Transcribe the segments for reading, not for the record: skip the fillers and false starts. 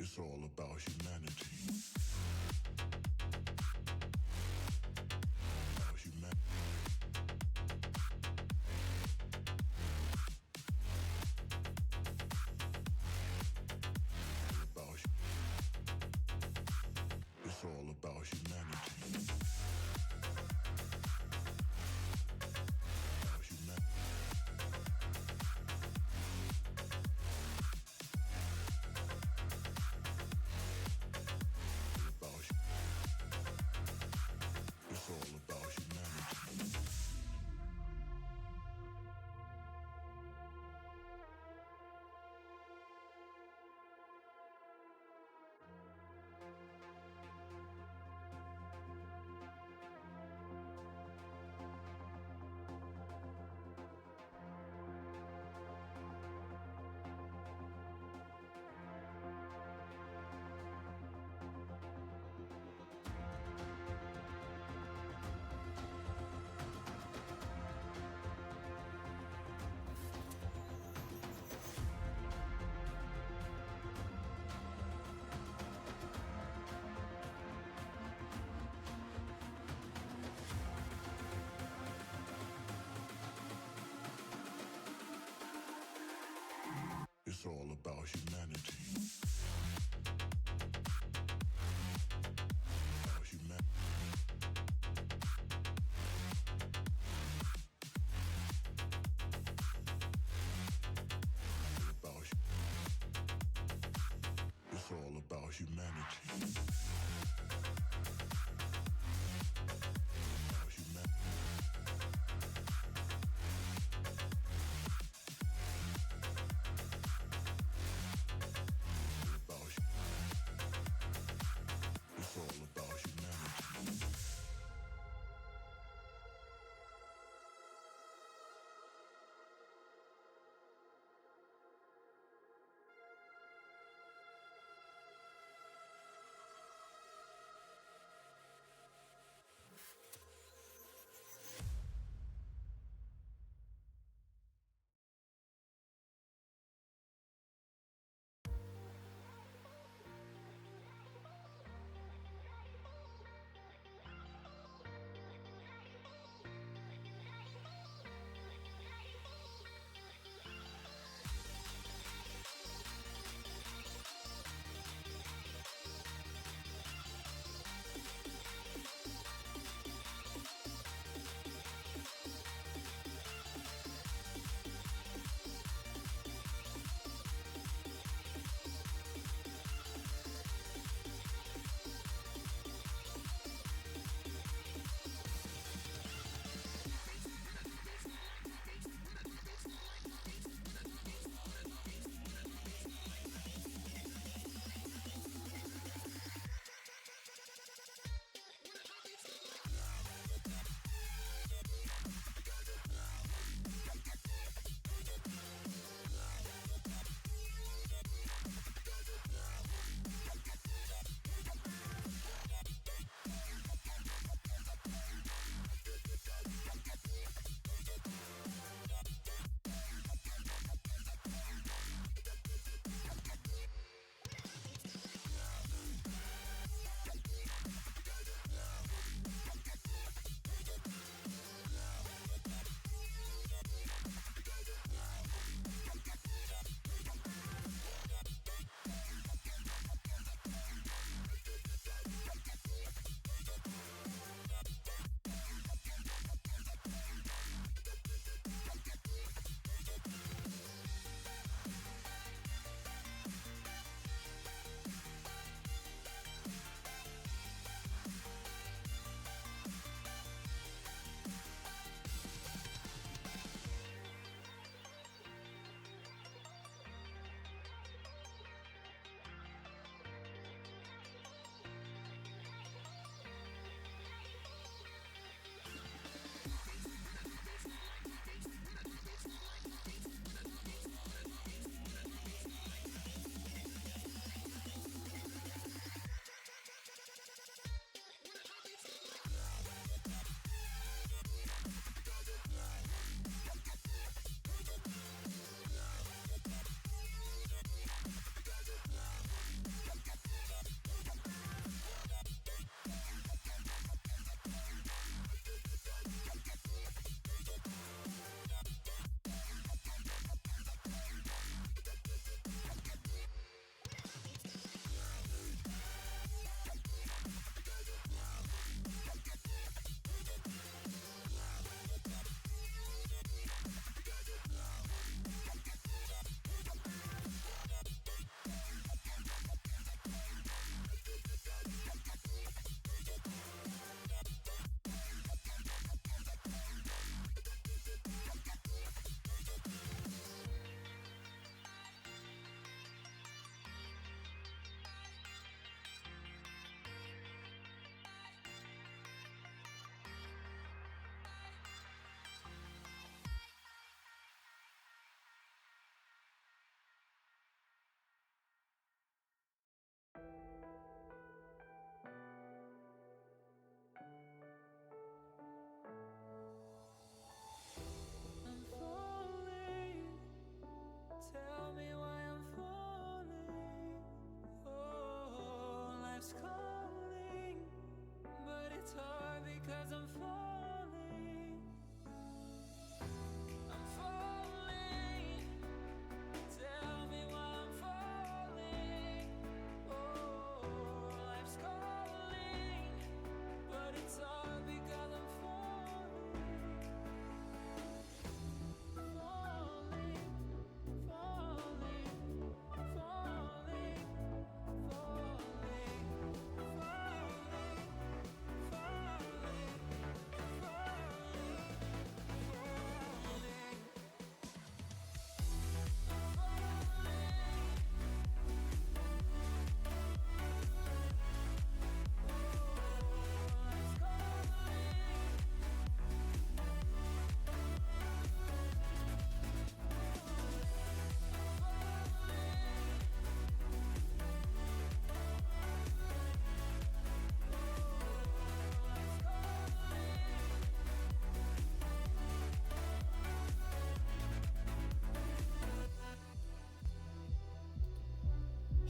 It's all about humanity. About humanity. It's all about humanity. About humanity. It's all about humanity. It's all about humanity. About humanity. It's all about humanity. About humanity. About humanity.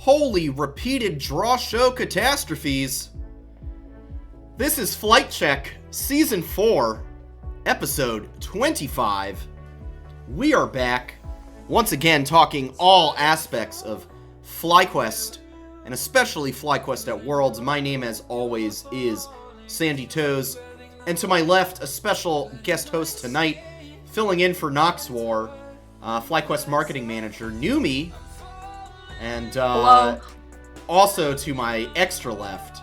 Holy repeated draw show catastrophes. This is Flight Check, Season 4, Episode 25. We are back, once again talking all aspects of FlyQuest, and especially FlyQuest at Worlds. My name, as always, is Sandy Toes, and to my left, a special guest host tonight, filling in for Noxwar, FlyQuest Marketing Manager, NUMIII, and also to my extra left,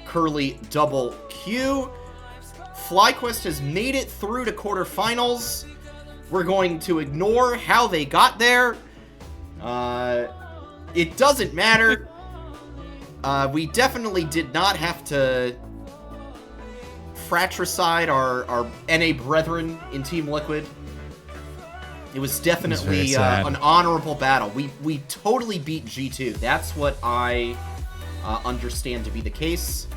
Curly Double Q. FlyQuest has made it through to quarterfinals. We're going to ignore how they got there. It doesn't matter. We definitely did not have to fratricide our NA brethren in Team Liquid. It was definitely an honorable battle. We totally beat G2. That's what I understand to be the case.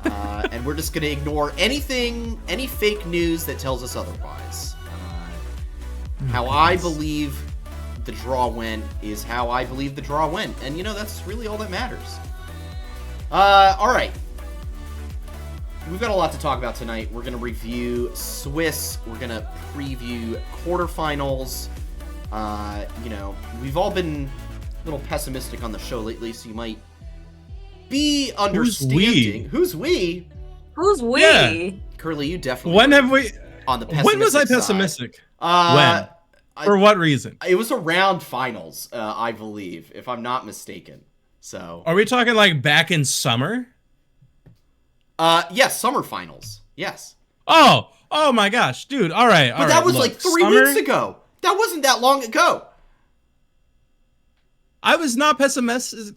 And we're just going to ignore any fake news that tells us otherwise. How I believe the draw went is how I believe the draw went. And, that's really all that matters. All right. We've got a lot to talk about tonight. We're going to review Swiss. We're going to preview quarterfinals. We've all been a little pessimistic on the show lately, so you might be understanding. Who's we? Who's we? Yeah. Curly, you definitely. When have we? On the pessimistic when was I pessimistic? When? For what reason? It was around finals, I believe, if I'm not mistaken. So. Are we talking like back in summer? Yes, summer finals. Yes. Oh my gosh, dude. All right. But that was like 3 weeks ago. That wasn't that long ago. I was not pessimistic.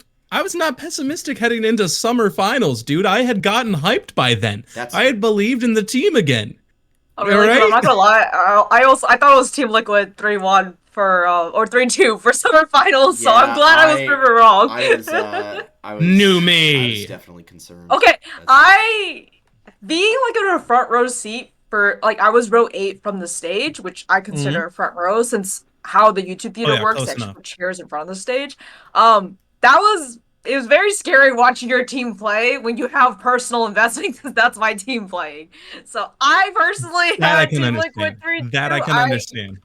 Heading into summer finals, dude. I had gotten hyped by then. I had believed in the team again. Oh, really? Right? I'm not gonna lie. I thought it was Team Liquid 3-1 for or 3-2 for summer finals. Yeah, so I'm glad I was proven wrong. I was NUMIII. I was definitely concerned. Okay, being like in a front row seat for I was row 8 from the stage, which I consider a front row since how the YouTube theater works. They actually put chairs in front of the stage. It was very scary watching your team play when you have personal investing, because that's my team playing. So I personally had Team Liquid 3-2. That I can understand.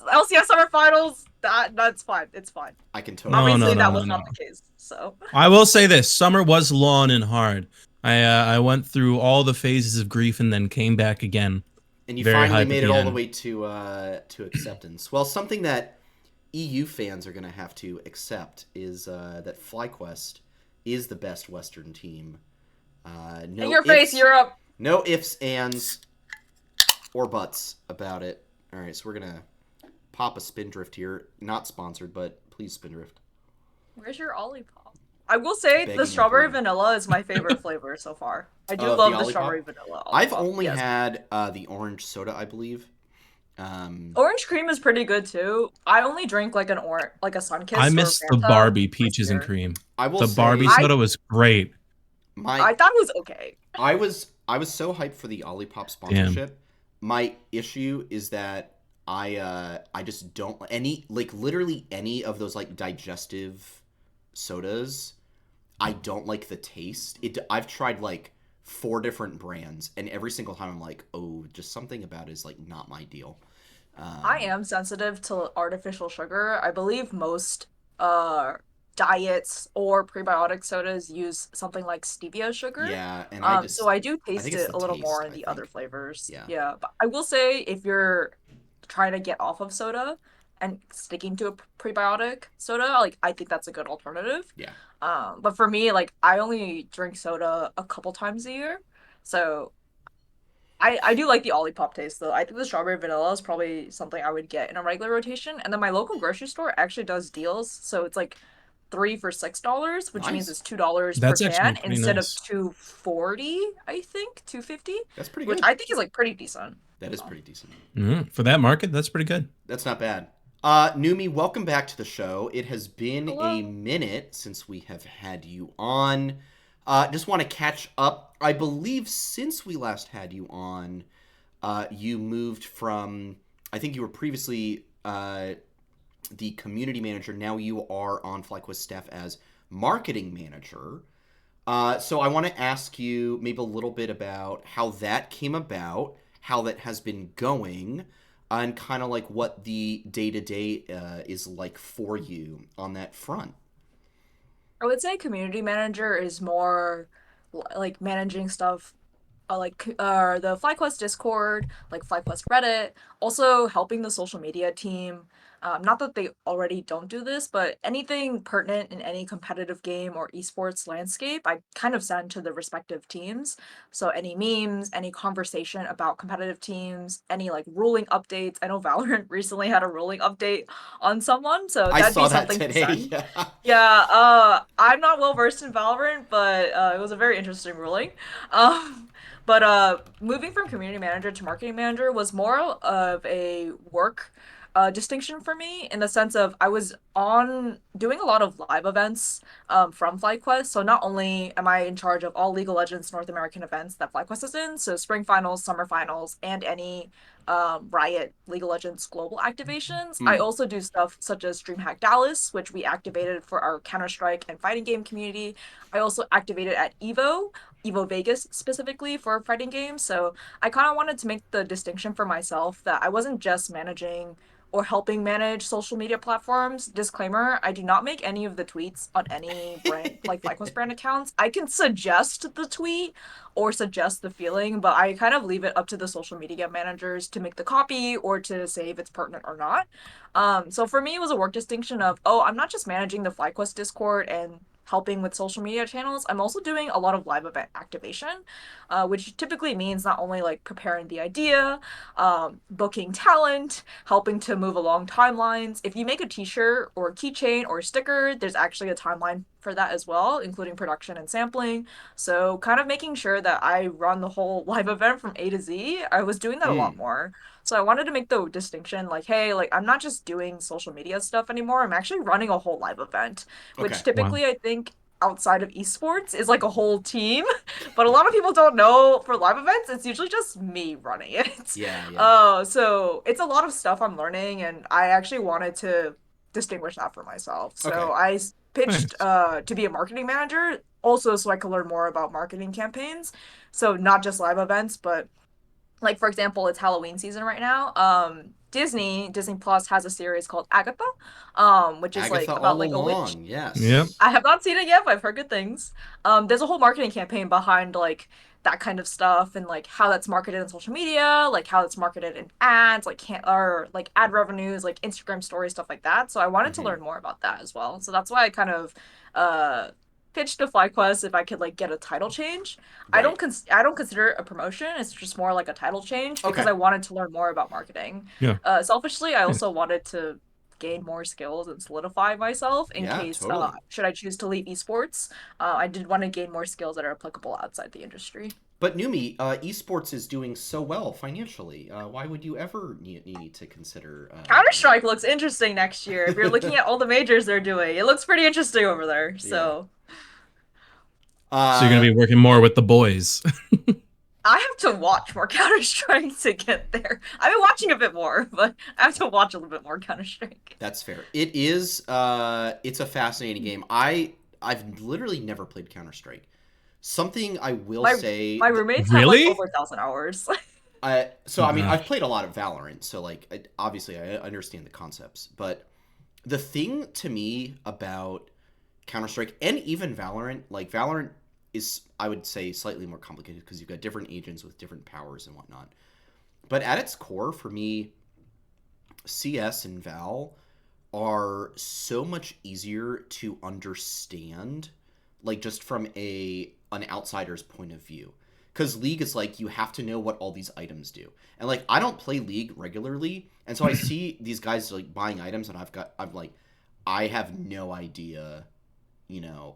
LCS Summer Finals, that's fine. It's fine. I can totally. Obviously, that was not the case. So I will say this: summer was long and hard. I went through all the phases of grief and then came back again. And you finally made it all the way to acceptance. Well, something that EU fans are going to have to accept is that FlyQuest is the best Western team. In your face, Europe. No ifs, ands, or buts about it. All right, so we're going to pop a Spindrift here. Not sponsored, but please Spindrift. Where's your Olipop? I will say the strawberry vanilla is my favorite flavor so far. I do love the strawberry vanilla Olipop. I've only had the orange soda, I believe. Orange cream is pretty good too. I only drink like a Sunkist. I missed the Barbie peaches and cream. The Barbie soda was great. I thought it was okay. I was so hyped for the Olipop sponsorship. Damn. My issue is that I just don't literally any of those digestive sodas. I don't like the taste. I've tried 4 different brands, and every single time I'm like, oh, just something about it is not my deal. I am sensitive to artificial sugar. I believe most diets or prebiotic sodas use something like stevia sugar. Yeah, and so I do taste it a little more in the other flavors. Yeah, but I will say if you're trying to get off of soda and sticking to a prebiotic soda, I think that's a good alternative. Yeah. But for me, I only drink soda a couple times a year, so I do like the Olipop taste though. I think the strawberry vanilla is probably something I would get in a regular rotation, and then my local grocery store actually does deals, so it's 3 for $6, which means it's $2 per can instead of $2.40. I think $2.50. That's pretty good. Which I think is pretty decent. That is pretty decent. For that market, that's pretty good. That's not bad. NUMIII, welcome back to the show. It has been a minute since we have had you on. Just want to catch up. I believe since we last had you on, you moved from, I think you were previously the community manager. Now you are on FlyQuest staff as marketing manager. So I want to ask you maybe a little bit about how that came about, how that has been going, and kind of like what the day-to-day is like for you on that front. I would say community manager is more like managing stuff the FlyQuest Discord, like FlyQuest Reddit, also helping the social media team. Not that they already don't do this, but anything pertinent in any competitive game or esports landscape, I kind of send to the respective teams. So any memes, any conversation about competitive teams, any like ruling updates. I know Valorant recently had a ruling update on someone, so I that'd saw be that something to today. send. Yeah. Yeah, I'm not well versed in Valorant, but it was a very interesting ruling. Um, but moving from community manager to marketing manager was more of a work distinction for me in the sense of I was on doing a lot of live events from FlyQuest. So not only am I in charge of all League of Legends North American events that FlyQuest is in, so spring finals, summer finals, and any Riot League of Legends global activations. I Mm. also do stuff such as DreamHack Dallas, which we activated for our Counter-Strike and fighting game community. I also activated at Evo Vegas specifically for fighting games. So I kind of wanted to make the distinction for myself that I wasn't just managing or helping manage social media platforms. Disclaimer, I do not make any of the tweets on any brand like FlyQuest brand accounts. I can suggest the tweet or suggest the feeling, but I kind of leave it up to the social media managers to make the copy or to say if it's pertinent or not. So for me, it was a work distinction of, oh, I'm not just managing the FlyQuest Discord and helping with social media channels. I'm also doing a lot of live event activation, which typically means not only like preparing the idea, booking talent, helping to move along timelines. If you make a t-shirt or a keychain or a sticker, there's actually a timeline for that as well, including production and sampling. So kind of making sure that I run the whole live event from A to Z. I was doing that a lot Mm. more. So I wanted to make the distinction like, hey, like I'm not just doing social media stuff anymore. I'm actually running a whole live event, which Okay. Wow. typically I think outside of esports is like a whole team. But a lot of people don't know for live events, it's usually just me running it. Yeah, yeah. So it's a lot of stuff I'm learning, and I actually wanted to distinguish that for myself. So Okay. I pitched Nice. to be a marketing manager, also so I could learn more about marketing campaigns. So not just live events, but like for example, it's Halloween season right now. Disney Plus has a series called Agatha, which is like Agatha about all like a witch. along. Yep. Yes. I have not seen it yet, but I've heard good things. There's a whole marketing campaign behind like that kind of stuff and like how that's marketed in social media, like how it's marketed in ads, like can or like ad revenues, like Instagram stories, stuff like that. So I wanted to Hmm. learn more about that as well. So that's why I kind of uh pitched to FlyQuest if I could like get a title change. Right. I don't consider it a promotion. It's just more like a title change because Okay. I wanted to learn more about marketing. Yeah. Selfishly, I Nice. also wanted to gain more skills and solidify myself in Yeah, case totally. should I choose to leave esports. I did want to gain more skills that are applicable outside the industry. But NUMIII, esports is doing so well financially. Why would you ever need to consider? Counter-Strike looks interesting next year. If you're looking at all the majors they're doing, it looks pretty interesting over there. Yeah. So So you're gonna Uh, be working more with the boys. I have to watch more Counter-Strike to get there. I've been watching a bit more, but I have to watch a little bit more Counter-Strike. that's fair. It is. It's a fascinating game. I've literally never played Counter Strike. Something I will My say. my roommates have like Really? over 1,000 hours. So Oh I mean, I've gosh. played a lot of Valorant, so like obviously I understand the concepts. But the thing to me about Counter Strike and even Valorant, like Valorant is, I would say, slightly more complicated because you've got different agents with different powers and whatnot. But at its core, for me, CS and Val are so much easier to understand, like just from an outsider's point of view. Because League is like you have to know what all these items do, and like I don't play League regularly, and so I see these guys like buying items, and I'm like, I have no idea,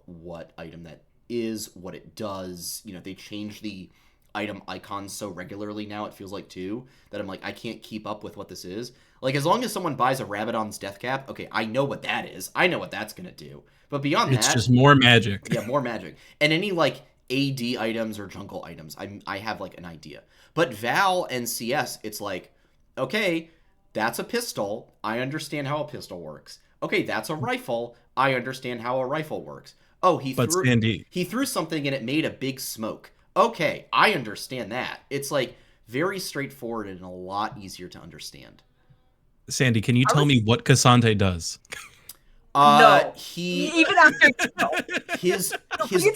what item that is, what it does. They change the item icons so regularly now, it feels like too, that I'm like, I can't keep up with what this is. Like, as long as someone buys a Rabadon's Death Cap, okay, I know what that is. I know what that's gonna do. But beyond It's that, just more magic. yeah, more magic. And any, like, AD items or jungle items, I have, like, an idea. But Val and CS, it's like, okay, that's a pistol. I understand how a pistol works. Okay, that's a rifle. I understand how a rifle works. Oh, he threw something and it made a big smoke. Okay, I understand that. It's like very straightforward and a lot easier to understand. Sandy, can you tell me what Cassante does? No. He even after his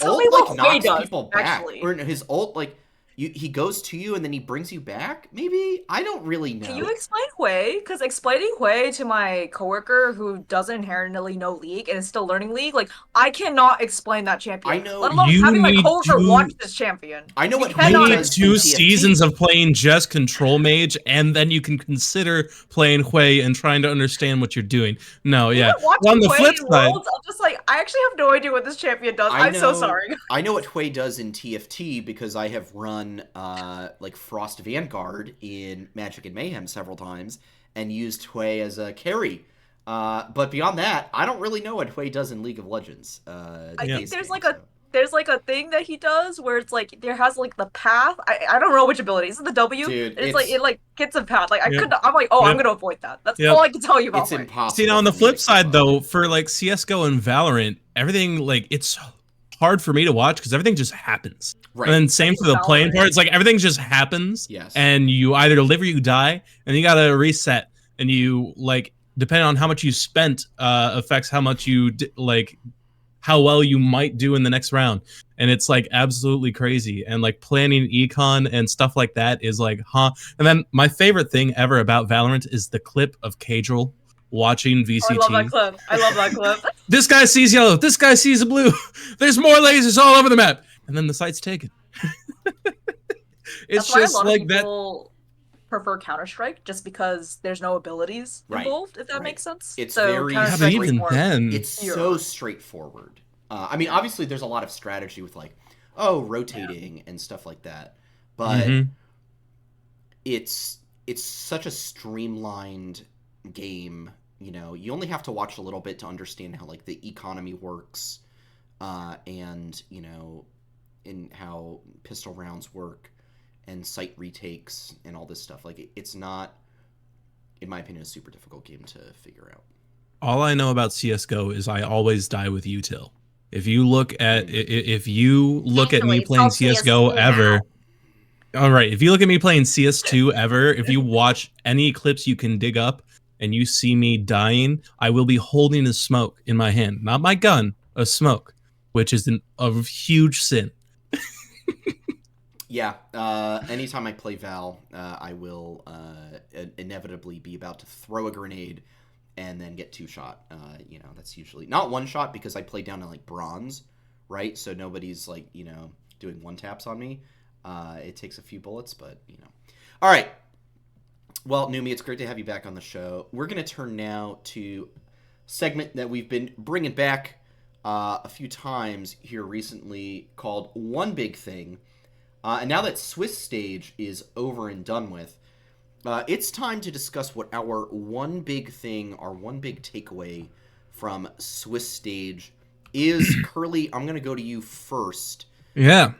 ult like knocks does, people back, or his ult like he goes to you and then he brings you back. Maybe I don't really know. Can you explain Hui? Because explaining Hui to my coworker who doesn't inherently know League and is still learning League, like I cannot explain that champion. I know. Let alone having my coworker watch this champion. I know what you need 2 seasons of playing just control mage, and then you can consider playing Hui and trying to understand what you're doing. No, yeah. On the flip side, Worlds, I'm just like, I actually have no idea what this champion does. I'm so sorry. I know what Hui does in TFT because I have run like Frost Vanguard in Magic and Mayhem several times and used Hui as a carry. But beyond that, I don't really know what Hui does in League of Legends. I think there's like a thing that he does where it's like there has like the path. I don't know which ability. Is it the W? Dude, it's like it gets a path. Like I'm like, I'm gonna avoid that. That's all I can tell you about. It's impossible. See, now on the flip side though, for like CS:GO and Valorant, everything like it's hard for me to watch because everything just happens. Right. And then same for the playing part. It's like everything just happens. Yes. And you either live or you die, and you gotta reset. And you like depending on how much you spent affects how much you like how well you might do in the next round. And it's like absolutely crazy. And like planning econ and stuff like that is like, huh? And then my favorite thing ever about Valorant is the clip of Cadril watching VCT. Oh, I love that clip. This guy sees yellow. This guy sees blue. There's more lasers all over the map. And then the site's taken. It's That's why just a lot like of people prefer Counter-Strike just because there's no abilities involved, if that makes sense. It's so very... Yeah, but even then... It's so straightforward. I mean, obviously, there's a lot of strategy with, like, rotating and stuff like that. But it's such a streamlined game, you know. You only have to watch a little bit to understand how, like, the economy works and, you know, in how pistol rounds work and site retakes and all this stuff. Like, it's not, in my opinion, a super difficult game to figure out. All I know about CS:GO is I always die with util. If you look at me playing CS:GO ever, all right. If you look at me playing CS2 ever, if you watch any clips you can dig up and you see me dying, I will be holding a smoke in my hand, not my gun, a smoke, which is a huge sin. Yeah. Anytime I play Val, I will inevitably be about to throw a grenade and then get 2-shot. You know, that's usually not 1-shot because I play down to like bronze, right? So nobody's like, you know, doing 1-taps on me. It takes a few bullets, but you know. All right. Well, NUMIII, it's great to have you back on the show. We're going to turn now to a segment that we've been bringing back a few times here recently called One Big Thing. And now that Swiss stage is over and done with, it's time to discuss what our one big thing, our one big takeaway from Swiss stage is. Curly, I'm going to go to you first. Yeah.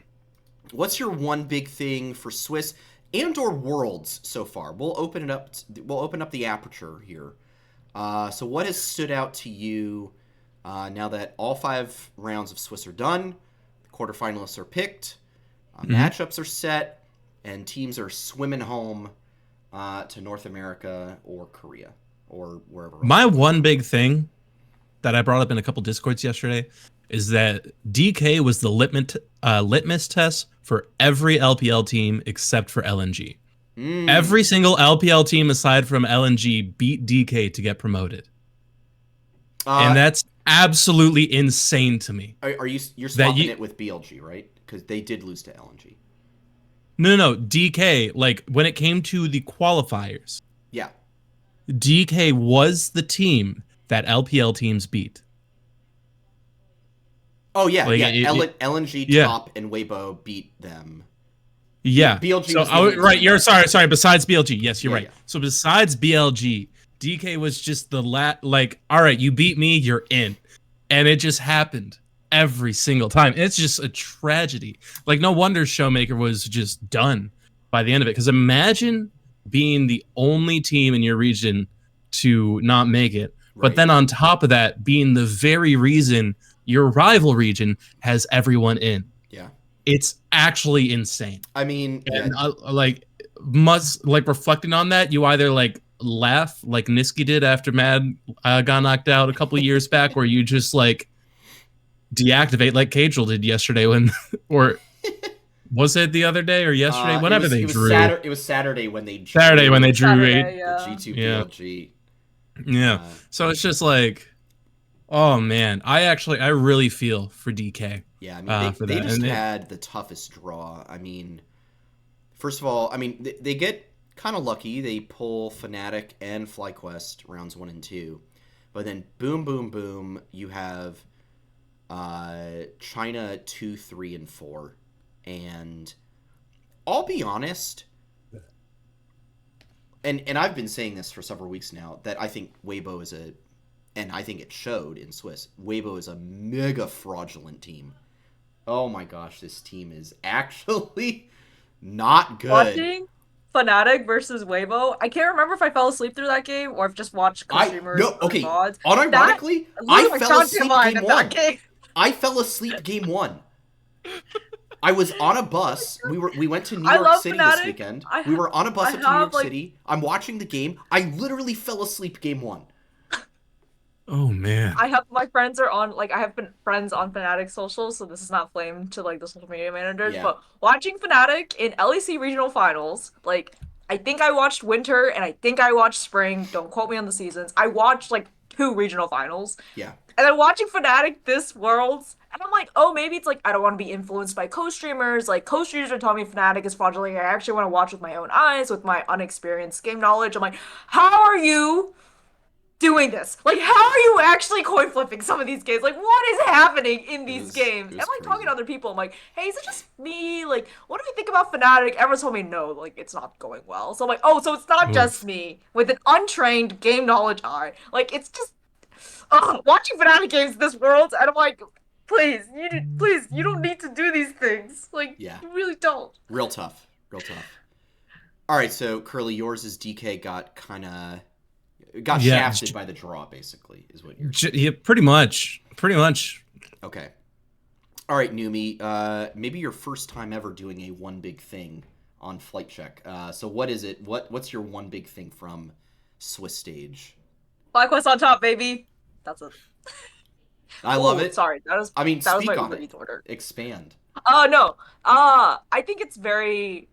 What's your one big thing for Swiss and or Worlds so far? We'll open it up. We'll open up the aperture here. So what has stood out to you now that all 5 rounds of Swiss are done, the quarterfinalists are picked, matchups are set, and teams are swimming home to North America or Korea or wherever else. My one big thing that I brought up in a couple Discords yesterday is that DK was the litmus test for every LPL team except for LNG. Every single LPL team aside from LNG beat DK to get promoted. And that's absolutely insane to me. You're swapping it with BLG, right? Because they did lose to LNG. No. DK, like, when it came to the qualifiers, yeah, DK was the team that LPL teams beat. Oh, yeah, like, LNG, Top, and Weibo beat them. Yeah. BLG was right, you're sorry, besides BLG. Yes, you're right. Yeah. So besides BLG, DK was just the like, all right, you beat me, you're in. And it just happened every single time. It's just a tragedy. Like, no wonder Showmaker was just done by the end of it. Because imagine being the only team in your region to not make it. Right. But then on top of that, being the very reason your rival region has everyone in. Yeah. It's actually insane. I mean, and reflecting on that, you either like laugh like Niski did after Mad got knocked out a couple years back, or you just like deactivate like Cagel did yesterday or was it the other day or yesterday? Whenever they drew. It was Saturday when they drew. Saturday when they drew Saturday, the G2 PLG. Yeah. So it's just like, oh man, I really feel for DK. Yeah, I mean, they just had the toughest draw. I mean, first of all, I mean, they get kind of lucky. They pull Fnatic and FlyQuest rounds 1 and 2. But then boom, boom, boom, you have China 2, 3, and 4. And I'll be honest, and I've been saying this for several weeks now, that I think Weibo is and I think it showed in Swiss, Weibo is a mega fraudulent team. Oh my gosh, this team is actually not good. Watching Fnatic versus Weibo, I can't remember if I fell asleep through that game or if just watched co-streamers VODs. Unironically, I fell asleep game 1. I fell asleep game 1. I was on a bus. We went to New York City Fnatic. This weekend. We were on a bus up to New York City. I'm watching the game. I literally fell asleep game 1. Oh man. I have been friends on Fnatic socials, so this is not flame to like the social media managers, but watching Fnatic in LEC regional finals, like I think I watched winter and I think I watched spring. Don't quote me on the seasons. I watched like 2 regional finals. Yeah. And then watching Fnatic this Worlds, and I'm like, oh, maybe it's like I don't want to be influenced by co-streamers. Like co-streamers are telling me Fnatic is fraudulent. I actually want to watch with my own eyes, with my unexperienced game knowledge. I'm like, how are you doing this? Like, how are you actually coin flipping some of these games? Like, what is happening in these games? I'm like talking to other people. I'm like, hey, is it just me? Like, what do you think about Fnatic? Everyone told me no, like it's not going well. So I'm like, oh, so it's not just me with an untrained game knowledge eye. Like, it's just watching Fnatic games this World, and I'm like, please, you don't need to do these things. Like, you really don't. Real tough. All right, so Curly, yours is DK got shafted by the draw, basically, is what you're saying. Yeah, pretty much. Okay. All right, NUMIII, maybe your first time ever doing a one big thing on Flight Check. So what is it? What's your one big thing from Swiss stage? FlyQuest on top, baby. That's it. I love it. Sorry, that was speak my on Uber it. Eats order. Expand. No. I think it's very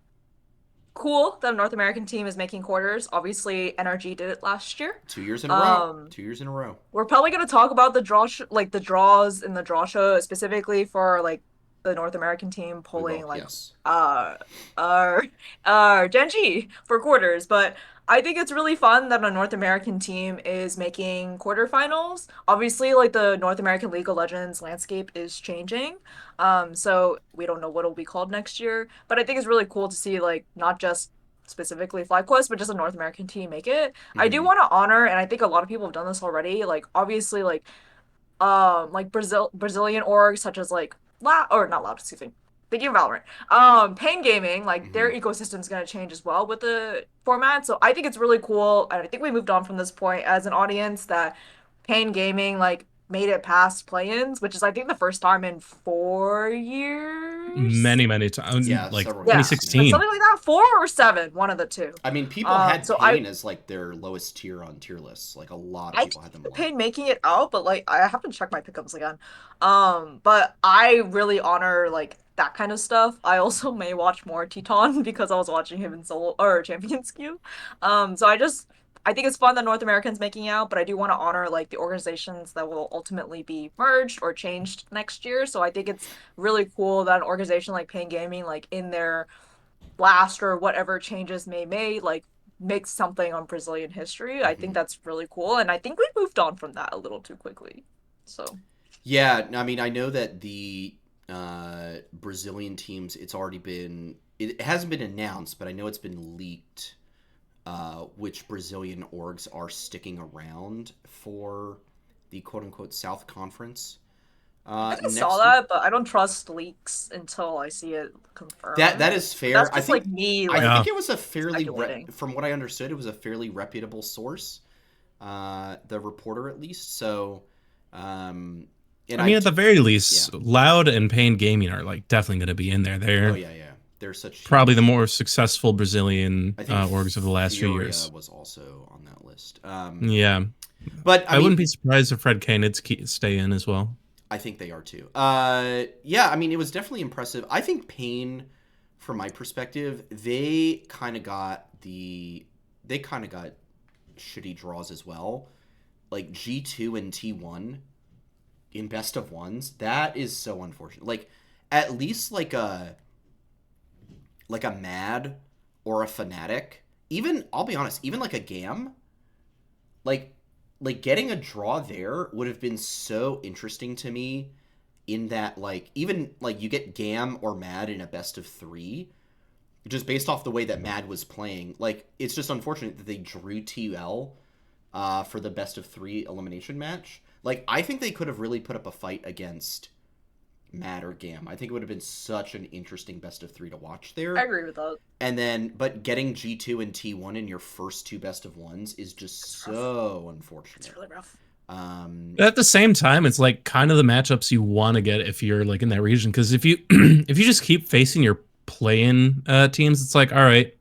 cool that a North American team is making quarters. Obviously, NRG did it last year. 2 years in a row. 2 years in a row. We're probably gonna talk about the the draws in the draw show specifically for like the North American team pulling Genji for quarters, but I think it's really fun that a North American team is making quarterfinals. Obviously, like the North American League of Legends landscape is changing. So we don't know what it'll be called next year. But I think it's really cool to see like not just specifically FlyQuest, but just a North American team make it. I do want to honor, and I think a lot of people have done this already, like obviously like Brazilian orgs such as like thinking of Valorant. Pain Gaming, like their ecosystem's gonna change as well with the format. So I think it's really cool, and I think we moved on from this point as an audience that Pain Gaming like made it past play-ins, which is I think the first time in 4 years. Many times. Yeah, like 2016. Something like that. 4 or 7, one of the two. I mean, people had Pain as like their lowest tier on tier lists. Like a lot of people had them. Pain making it out, but like I have to check my pickups again. But I really honor like that kind of stuff. I also may watch more Teton because I was watching him in solo or Champions Queue. So I think it's fun that North Americans making out, but I do want to honor like the organizations that will ultimately be merged or changed next year. So I think it's really cool that an organization like Pain Gaming, like in their last or whatever changes may like make something on Brazilian history. I think that's really cool, and I think we moved on from that a little too quickly. So yeah, I mean, I know that the Brazilian teams, it hasn't been announced, but I know it's been leaked. Which Brazilian orgs are sticking around for the quote-unquote South Conference. I saw that, but I don't trust leaks until I see it confirmed. That is fair. That's just like me. Like, I think it was a fairly, from what I understood, it was a fairly reputable source. The reporter, at least. So, I mean, at the very least, Loud and Pain Gaming are like definitely going to be in there. They're they're such probably the more successful Brazilian orgs of the last few years. Was also on that list. Yeah, but I wouldn't be surprised if Fred Koenig's stay in as well. I think they are too. Yeah, I mean, it was definitely impressive. I think Pain, from my perspective, they kind of got shitty draws as well. Like G2 and T1 in best of ones, that is so unfortunate. Like, at least like a Mad or a Fnatic, even, I'll be honest, even like a Gam, like getting a draw there would have been so interesting to me, in that, like, even like you get Gam or Mad in a best of 3, just based off the way that Mad was playing. Like, it's just unfortunate that they drew TL for the best of 3 elimination match. Like, I think they could have really put up a fight against Mad or Gam. I think it would have been such an interesting best of 3 to watch there. I agree with that. And then, but getting G2 and T1 in your first 2 best of 1s is just so unfortunate. It's really rough. At the same time, it's like kind of the matchups you want to get if you're like in that region. Because if you if you just keep facing your play-in teams, it's like, all right,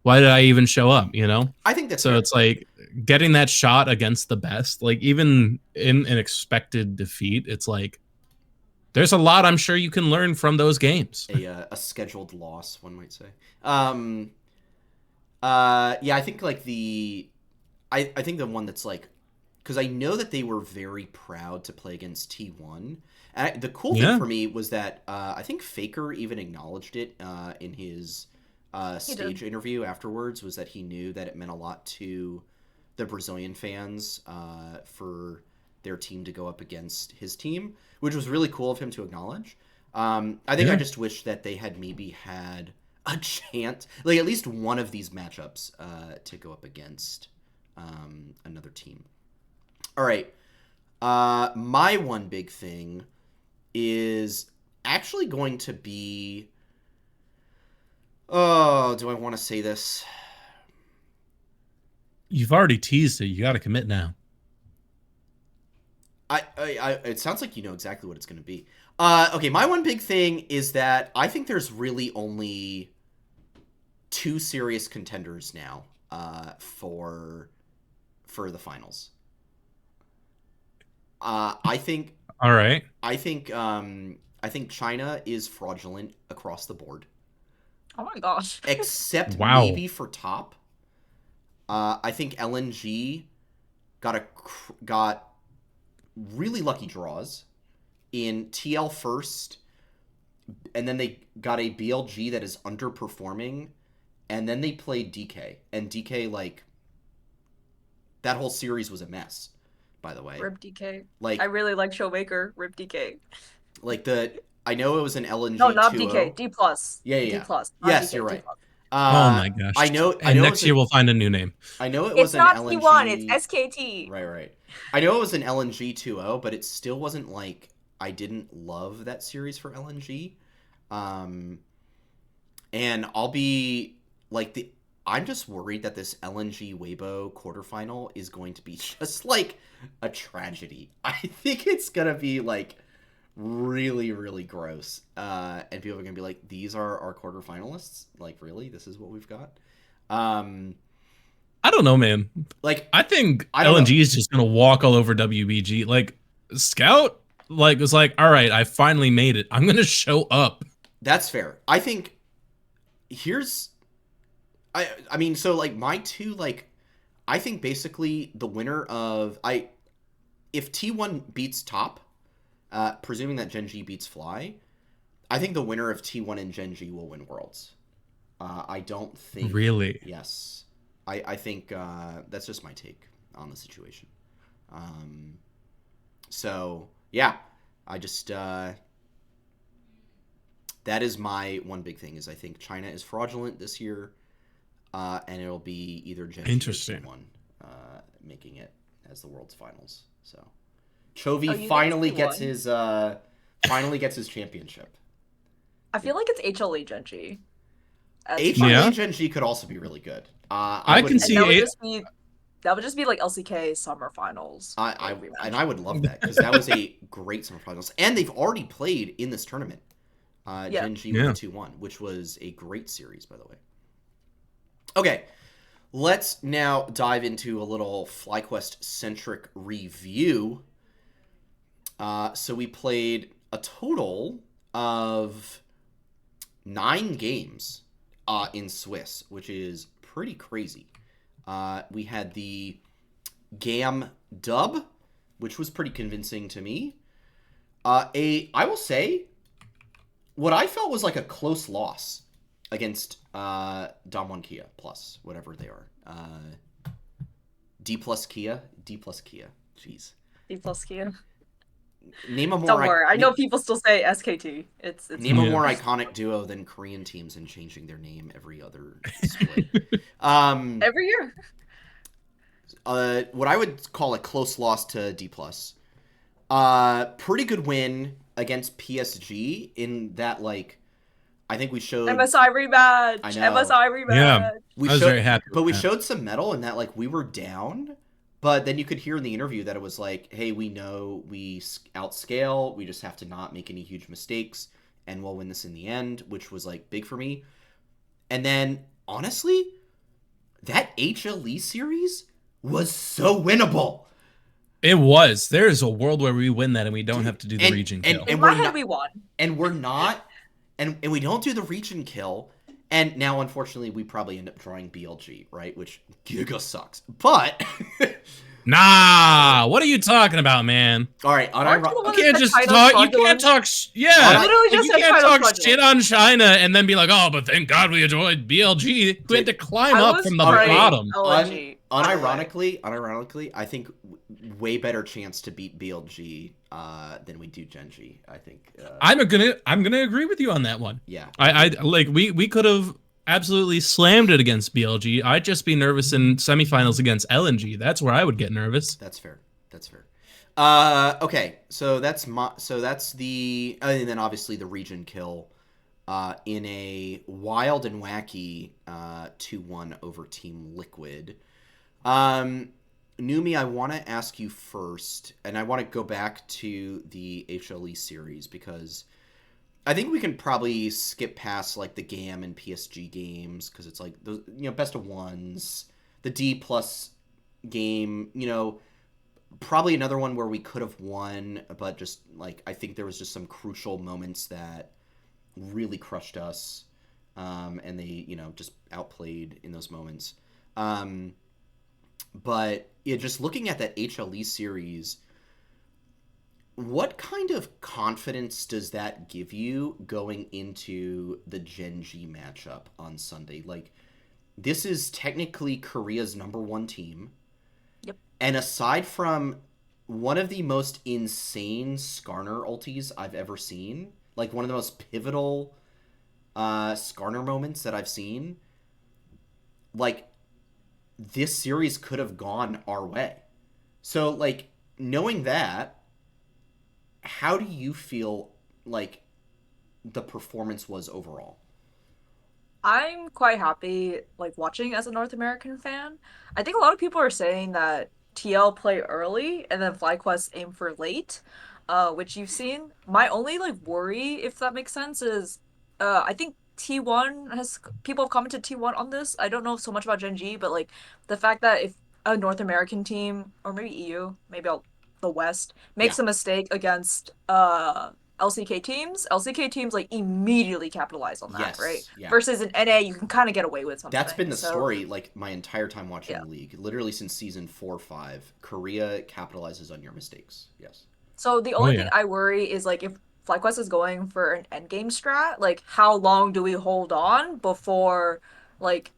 why did I even show up? You know? I think that's so. Fair. It's like getting that shot against the best, like even in an expected defeat, it's like there's a lot I'm sure you can learn from those games. A scheduled loss, one might say. Yeah, I think like I think the one that's like, because I know that they were very proud to play against T1. And the cool thing for me was that I think Faker even acknowledged it in his stage interview afterwards, was that he knew that it meant a lot to the Brazilian fans for their team to go up against his team, which was really cool of him to acknowledge. I think I just wish that they had maybe had a chance, like at least one of these matchups to go up against another team. All right. My one big thing is actually going to be, oh, do I want to say this? You've already teased it. You got to commit now. It sounds like you know exactly what it's going to be. Okay, my one big thing is that I think there's really only 2 serious contenders now for the finals. I think. All right. I think China is fraudulent across the board. Oh my gosh. Except maybe for top. I think LNG got really lucky draws in TL first, and then they got a BLG that is underperforming, and then they played DK, and DK, like, that whole series was a mess, by the way. Rip DK. Like, I really like Showmaker. Rip DK. Like, I know it was an LNG. No, not DK. D+. Yeah. D+. Yes, DK, you're right. Oh my gosh. I know next year we'll find a new name. I know it was an LNG. It's not T1, it's SKT. Right. I know it was an LNG 2-0, but it still wasn't like, I didn't love that series for LNG. And I'll be like, I'm just worried that this LNG Weibo quarterfinal is going to be just like a tragedy. I think it's going to be like really, really gross. And people are going to be like, these are our quarterfinalists? Like, really? This is what we've got? I don't know, man. Like, I think LNG is just going to walk all over WBG. Like, Scout, like, was like, all right, I finally made it. I'm going to show up. That's fair. I think I mean, so like my 2, like, I think basically the winner of if T1 beats top, presuming that Gen G beats Fly, I think the winner of T1 and Gen G will win Worlds. I don't think. Really? Yes. I think that's just my take on the situation. So, yeah. I just... that is my one big thing, is I think China is fraudulent this year, and it'll be either Gen G or T1 making it as the World's Finals. So, Chovy you think finally gets T1? his championship. I feel like it's HLE Genji. HLE Genji could also be really good. I can see that would just be like LCK summer finals. I would love that because that was a great summer finals, and they've already played in this tournament. Genji won 2-1, which was a great series, by the way. Okay, let's now dive into a little FlyQuest-centric review. So we played a total of 9 games in Swiss, which is pretty crazy. We had the GAM dub, which was pretty convincing to me. I will say, what I felt was like a close loss against Damwon Kia plus, whatever they are. D plus Kia. Jeez. D plus Kia. Name a more. Don't worry, I know people still say SKT. It's name a more iconic duo than Korean teams and changing their name every other split. Every year. What I would call a close loss to D plus. Pretty good win against PSG in that, like, I think we showed MSI rematch. I know. MSI rematch. Yeah, I was very happy. But we showed some metal in that, like, we were down. But then you could hear in the interview that it was like, hey, we know we outscale. We just have to not make any huge mistakes. And we'll win this in the end, which was, like, big for me. And then, honestly, that HLE series was so winnable. It was. There is a world where we win that and we don't have to do the region kill. In my head, we won. And we're not. And we don't do the region kill. And now, unfortunately, we probably end up drawing BLG, right? Which giga sucks. But nah, what are you talking about, man? All right, you can't just talk. You can't talk. Yeah, you can't talk shit on China and then be like, oh, but thank God we enjoyed BLG. We had to climb up from the bottom. Unironically, I think way better chance to beat BLG than we do Genji. I think I'm gonna agree with you on that one. Yeah, I like we could have absolutely slammed it against BLG. I'd just be nervous in semifinals against LNG. That's where I would get nervous. That's fair. Okay, so that's the and then obviously the region kill in a wild and wacky 2-1 over Team Liquid. NUMIII, I want to ask you first, and I want to go back to the HLE series because I think we can probably skip past like the GAM and PSG games because it's like those, best of ones, the D plus game, probably another one where we could have won, but just like I think there was just some crucial moments that really crushed us, and they just outplayed in those moments. But yeah, just looking at that HLE series, what kind of confidence does that give you going into the Genji matchup on Sunday? Like, this is technically Korea's #1 team. Yep. And aside from one of the most insane Skarner ultis I've ever seen, like one of the most pivotal Skarner moments that I've seen, like, this series could have gone our way. So, like, knowing that, how do you feel like the performance was overall? I'm quite happy, like, watching as a North American fan. I think a lot of people are saying that TL play early and then FlyQuest aim for late, which you've seen. My only, like, worry, if that makes sense, is I think people have commented T1 on this. I don't know so much about Genji, but like the fact that if a North American team or maybe EU, the West makes a mistake against LCK teams like immediately capitalize on that, right? Yeah. Versus in NA, you can kind of get away with something. That's been the story like my entire time watching the league. Literally since season 4-5, Korea capitalizes on your mistakes. Yes. So the only thing I worry is like if FlyQuest is going for an endgame strat, like how long do we hold on before like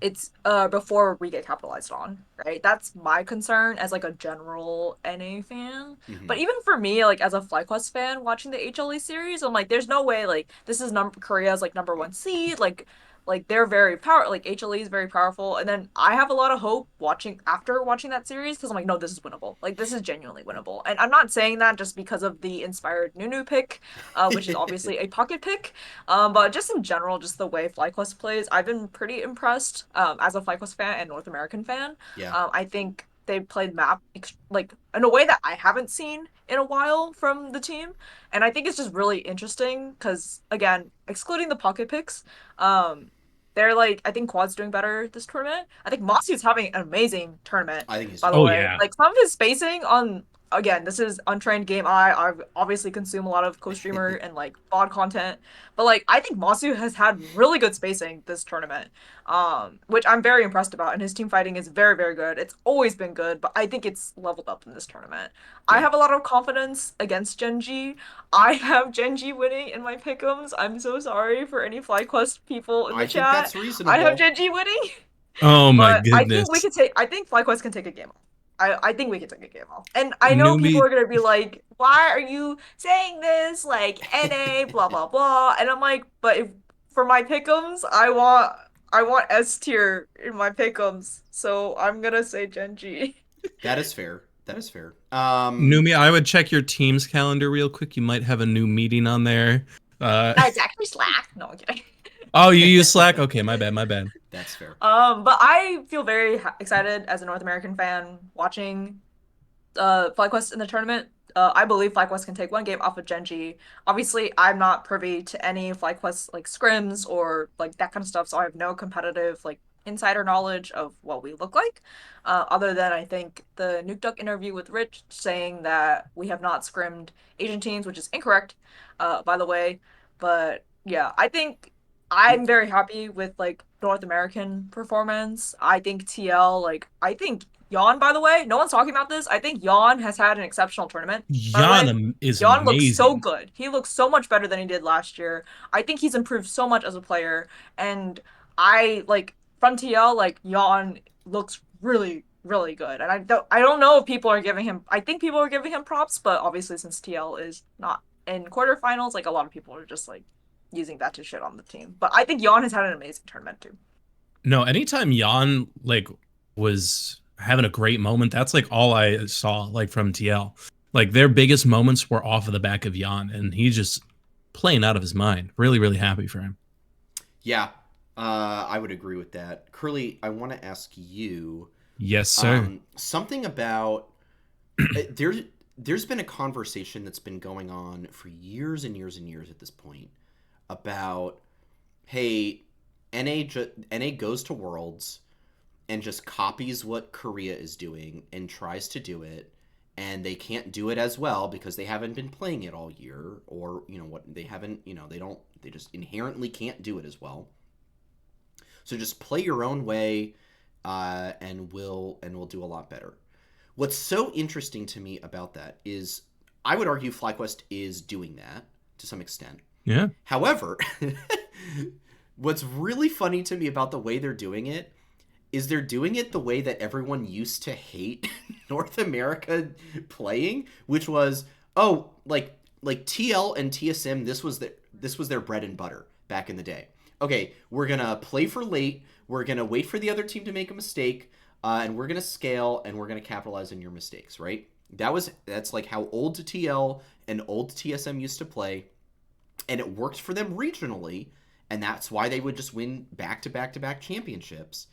it's before we get capitalized on, right? That's my concern as like a general NA fan. Mm-hmm. But even for me, like as a FlyQuest fan watching the HLE series, I'm like, there's no way like this is Korea's like #1 seed. Like Like they're very like HLE is very powerful, and then I have a lot of hope after watching that series because I'm like, no, this is winnable. Like this is genuinely winnable, and I'm not saying that just because of the inspired NUMIII pick, which is obviously a pocket pick, but just in general, just the way FlyQuest plays, I've been pretty impressed as a FlyQuest fan and North American fan. Yeah. I think they played map like in a way that I haven't seen in a while from the team, and I think it's just really interesting because again, excluding the pocket picks, they're like I think Quad's doing better this tournament. I think Masu's having an amazing tournament, I think he's by doing the Oh way. yeah. Like some of his spacing on again, this is untrained game eye. I obviously consume a lot of co-streamer and like VOD content, but like I think Masu has had really good spacing this tournament, which I'm very impressed about. And his team fighting is very, very good. It's always been good, but I think it's leveled up in this tournament. I Yeah. have a lot of confidence against Genji. I have Genji winning in my pick'ems. I'm so sorry for any FlyQuest people in I the think chat. that's I have reasonable. Genji winning. Oh my But I think we goodness. could take. I think FlyQuest can take a game off. I think we can take a game off. And I know people NUMIII. are gonna be like, "Why are you saying this? Like NA, blah blah blah." And I'm like, "But if for my pick'ems, I want S tier in my pick'ems, so I'm gonna say Genji." That is fair. That is fair. NUMIII, I would check your team's calendar real quick. You might have a new meeting on there. It's actually Slack. No, I'm kidding. Oh, you use Slack? Okay, my bad, my bad. That's fair. But I feel very excited as a North American fan watching FlyQuest in the tournament. I believe FlyQuest can take one game off of Genji. Obviously, I'm not privy to any FlyQuest like scrims or like that kind of stuff, so I have no competitive like insider knowledge of what we look like. Other than I think the Nuke Duck interview with Rich saying that we have not scrimmed Asian teams, which is incorrect, by the way. But yeah, I think I'm very happy with like North American performance. I think TL like I think Yon, by the way, no one's talking about this. I think Yon has had an exceptional tournament. By the way, Yana is Yon looks so amazing. good. He looks so much better than he did last year. I think he's improved so much as a player, and I like from TL like Yon looks really really good. And I don't know if people are giving him. I think people are giving him props, but obviously since TL is not in quarterfinals, like a lot of people are just like using that to shit on the team. But I think Yon has had an amazing tournament too. No, anytime Jan like was having a great moment, that's like all I saw like from TL. Like their biggest moments were off of the back of Jan, and he's just playing out of his mind. Really, really happy for him. Yeah, I would agree with that. Curly, I want to ask you Yes, sir. something about there's been a conversation that's been going on for years and years and years at this point about, hey, NA goes to Worlds and just copies what Korea is doing and tries to do it, and they can't do it as well because they haven't been playing it all year, or what, they haven't, they just inherently can't do it as well. So just play your own way, and we'll do a lot better. What's so interesting to me about that is I would argue FlyQuest is doing that to some extent. Yeah. However, what's really funny to me about the way they're doing it is they're doing it the way that everyone used to hate North America playing, which was, oh, like TL and TSM, this was their bread and butter back in the day. Okay, we're gonna play for late, we're gonna wait for the other team to make a mistake, and we're gonna scale and we're gonna capitalize on your mistakes, right? That's like how old TL and old TSM used to play, and it worked for them regionally, and that's why they would just win back-to-back-to-back championships.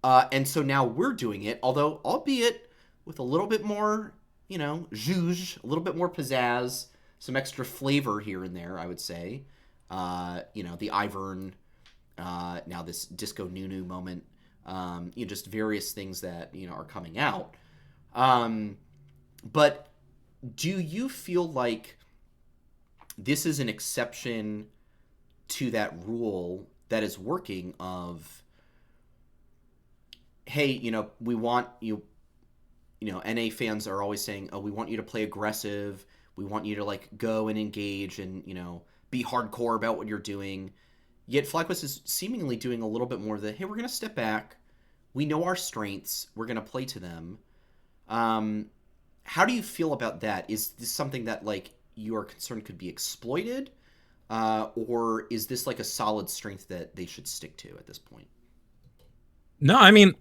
And so now we're doing it, although albeit with a little bit more, zhuzh, a little bit more pizzazz, some extra flavor here and there, I would say. The Ivern, now this Disco Nunu moment, just various things that, are coming out. But do you feel like this is an exception to that rule that is working of, hey, we want you, NA fans are always saying, oh, we want you to play aggressive. We want you to like go and engage and, be hardcore about what you're doing. Yet FlyQuest is seemingly doing a little bit more of the, hey, we're going to step back. We know our strengths. We're going to play to them. How do you feel about that? Is this something that like you are concerned could be exploited? or is this like a solid strength that they should stick to at this point? No, I mean,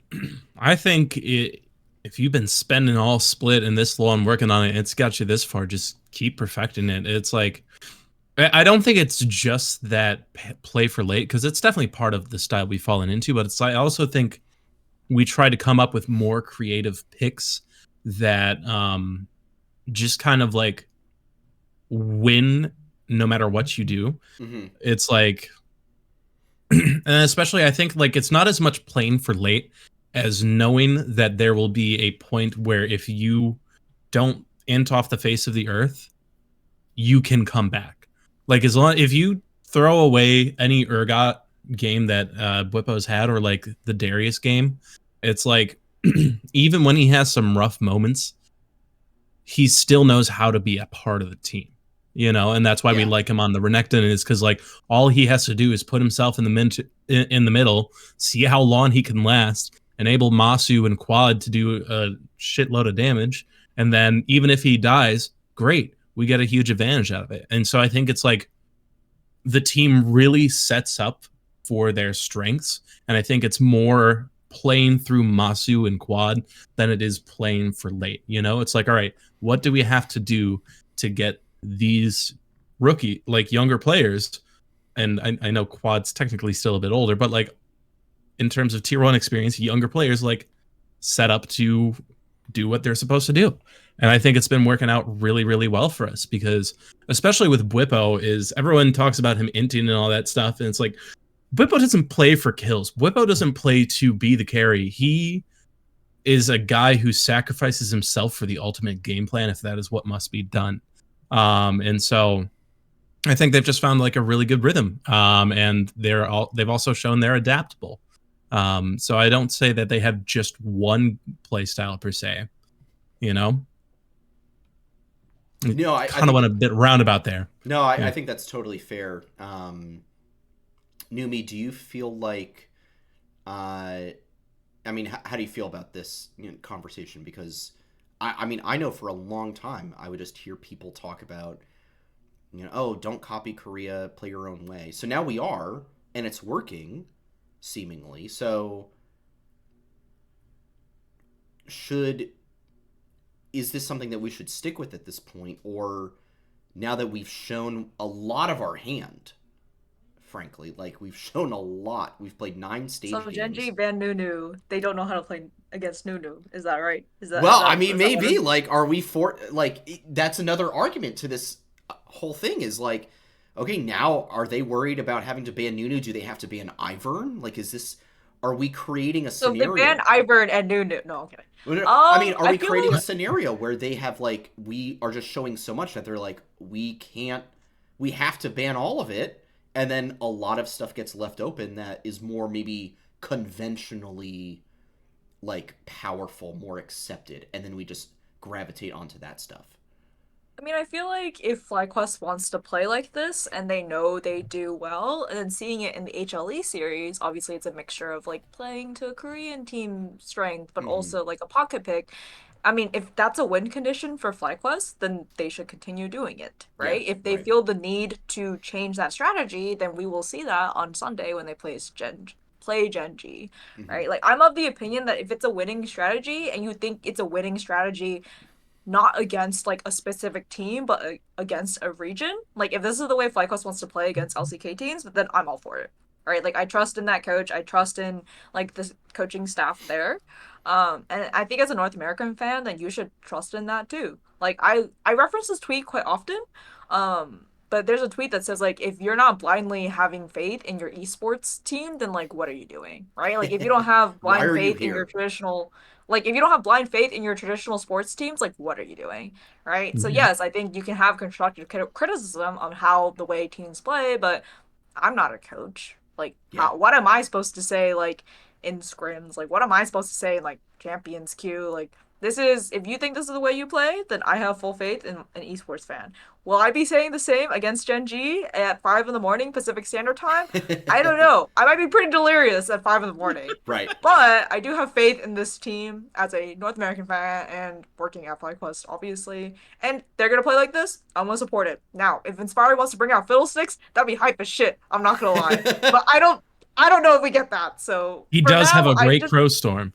I think if you've been spending all split and this long working on it, it's got you this far. Just keep perfecting it. It's like I don't think it's just that play for late because it's definitely part of the style we've fallen into. But I also think we try to come up with more creative picks that just kind of like win no matter what you do. Mm-hmm. It's like, and especially I think like it's not as much playing for late as knowing that there will be a point where if you don't int off the face of the earth, you can come back. Like as long if you throw away any Urgot game that Bwipo's had or like the Darius game, it's like even when he has some rough moments, he still knows how to be a part of the team, you know, and that's why we like him on the Renekton is because like all he has to do is put himself in the middle, see how long he can last, enable Masu and Quad to do a shitload of damage, and then even if he dies, great, we get a huge advantage out of it. And so I think it's like the team really sets up for their strengths, and I think it's more playing through Masu and Quad than it is playing for late. You know, it's like, all right, what do we have to do to get these rookie, like younger players? And I know Quad's technically still a bit older, but like in terms of tier 1 experience, younger players like set up to do what they're supposed to do. And I think it's been working out really, really well for us because especially with Bwipo is everyone talks about him inting and all that stuff. And it's like, Bwipo doesn't play for kills. Bwipo doesn't play to be the carry. He is a guy who sacrifices himself for the ultimate game plan if that is what must be done. And so I think they've just found like a really good rhythm. And they've also shown they're adaptable. So I don't say that they have just one play style per se, you know? No, I kind of went a bit roundabout there. No, I think that's totally fair. NUMIII, do you feel like, I mean, how do you feel about this conversation? Because, I mean, I know for a long time I would just hear people talk about, oh, don't copy Korea, play your own way. So now we are, and it's working, seemingly. So, is this something that we should stick with at this point? Or now that we've shown a lot of our hand, frankly, like we've shown a lot. We've played 9 stage games. So Genji banned NUMIII. They don't know how to play against NUMIII. Is that right? I mean, maybe like, are we for like that's another argument to this whole thing is like, okay, now are they worried about having to ban NUMIII? Do they have to ban Ivern? Like, are we creating a scenario? So they banned Ivern and NUMIII. No, okay. I mean, are we creating a scenario where they have like we are just showing so much that they're like we have to ban all of it? And then a lot of stuff gets left open that is more maybe conventionally like powerful, more accepted, and then we just gravitate onto that stuff. I mean, I feel like if FlyQuest wants to play like this and they know they do well, and then seeing it in the HLE series, obviously it's a mixture of like playing to a Korean team strength, but also like a pocket pick. I mean, if that's a win condition for FlyQuest, then they should continue doing it, right? Yeah, if they feel the need to change that strategy, then we will see that on Sunday when they play Genji, right? Like, I'm of the opinion that if it's a winning strategy and you think it's a winning strategy not against like a specific team, but against a region, like if this is the way FlyQuest wants to play against LCK teams, then I'm all for it, right? Like I trust in that coach. I trust in like the coaching staff there. And I think as a North American fan, then you should trust in that too. Like I reference this tweet quite often. But there's a tweet that says like if you're not blindly having faith in your esports team, then like what are you doing? Right? Like if you don't have blind faith in your traditional if you don't have blind faith in your traditional sports teams, like what are you doing? Right? So yes, I think you can have constructive criticism on how the way teams play, but I'm not a coach. Like what am I supposed to say like in scrims? Like what am I supposed to say in like champions queue? Like if you think this is the way you play, then I have full faith in an esports fan. Will I be saying the same against Gen G at 5 in the morning Pacific Standard Time? I don't know. I might be pretty delirious at 5 in the morning. Right. But I do have faith in this team as a North American fan and working at FlyQuest, obviously. And they're gonna play like this. I'm gonna support it. Now, if Inspire wants to bring out Fiddlesticks, that'd be hype as shit. I'm not gonna lie. But I don't know if we get that. So he for does now, have a great just Crow Storm.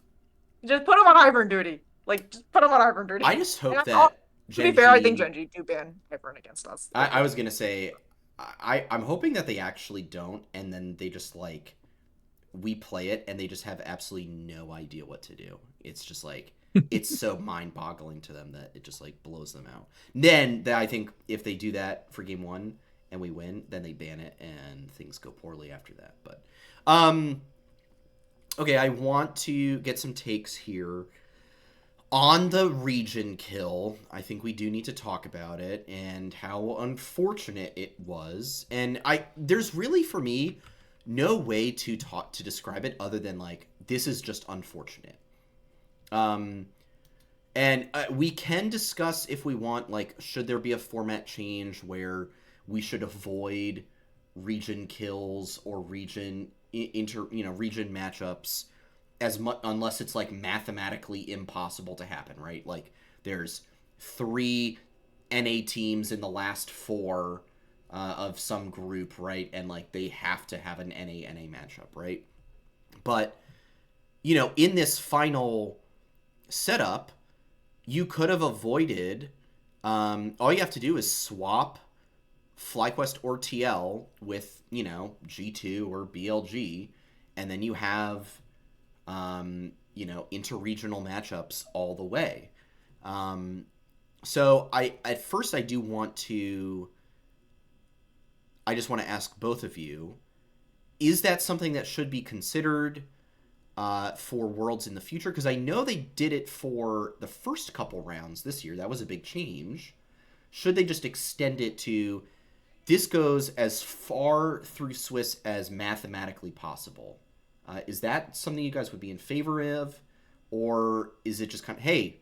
put him on Ivern duty. Like, just put him on Ivern duty. I just hope And that to be fair, I think Gen G do ban Ivern against us. I was gonna say, I'm hoping that they actually don't, and then they just like we play it and they just have absolutely no idea what to do. It's just like it's so mind-boggling to them that it just like blows them out. Then I think if they do that for game 1 and we win, then they ban it and things go poorly after that. But okay, I want to get some takes here on the region kill. I think we do need to talk about it and how unfortunate it was. And there's really for me no way to describe it other than like this is just unfortunate. And we can discuss if we want, like, should there be a format change where we should avoid region kills or region matchups as much, unless it's like mathematically impossible to happen, right? Like there's 3 NA teams in the last 4 of some group, right? And like they have to have an NA matchup, right? But in this final setup, you could have avoided. All you have to do is swap FlyQuest or TL with G2 or BLG, and then you have interregional matchups all the way. So I just want to ask both of you, is that something that should be considered for Worlds in the future? Because I know they did it for the first couple rounds this year. That was a big change. Should they just extend it to this goes as far through Swiss as mathematically possible? Is that something you guys would be in favor of? Or is it just kind of, hey,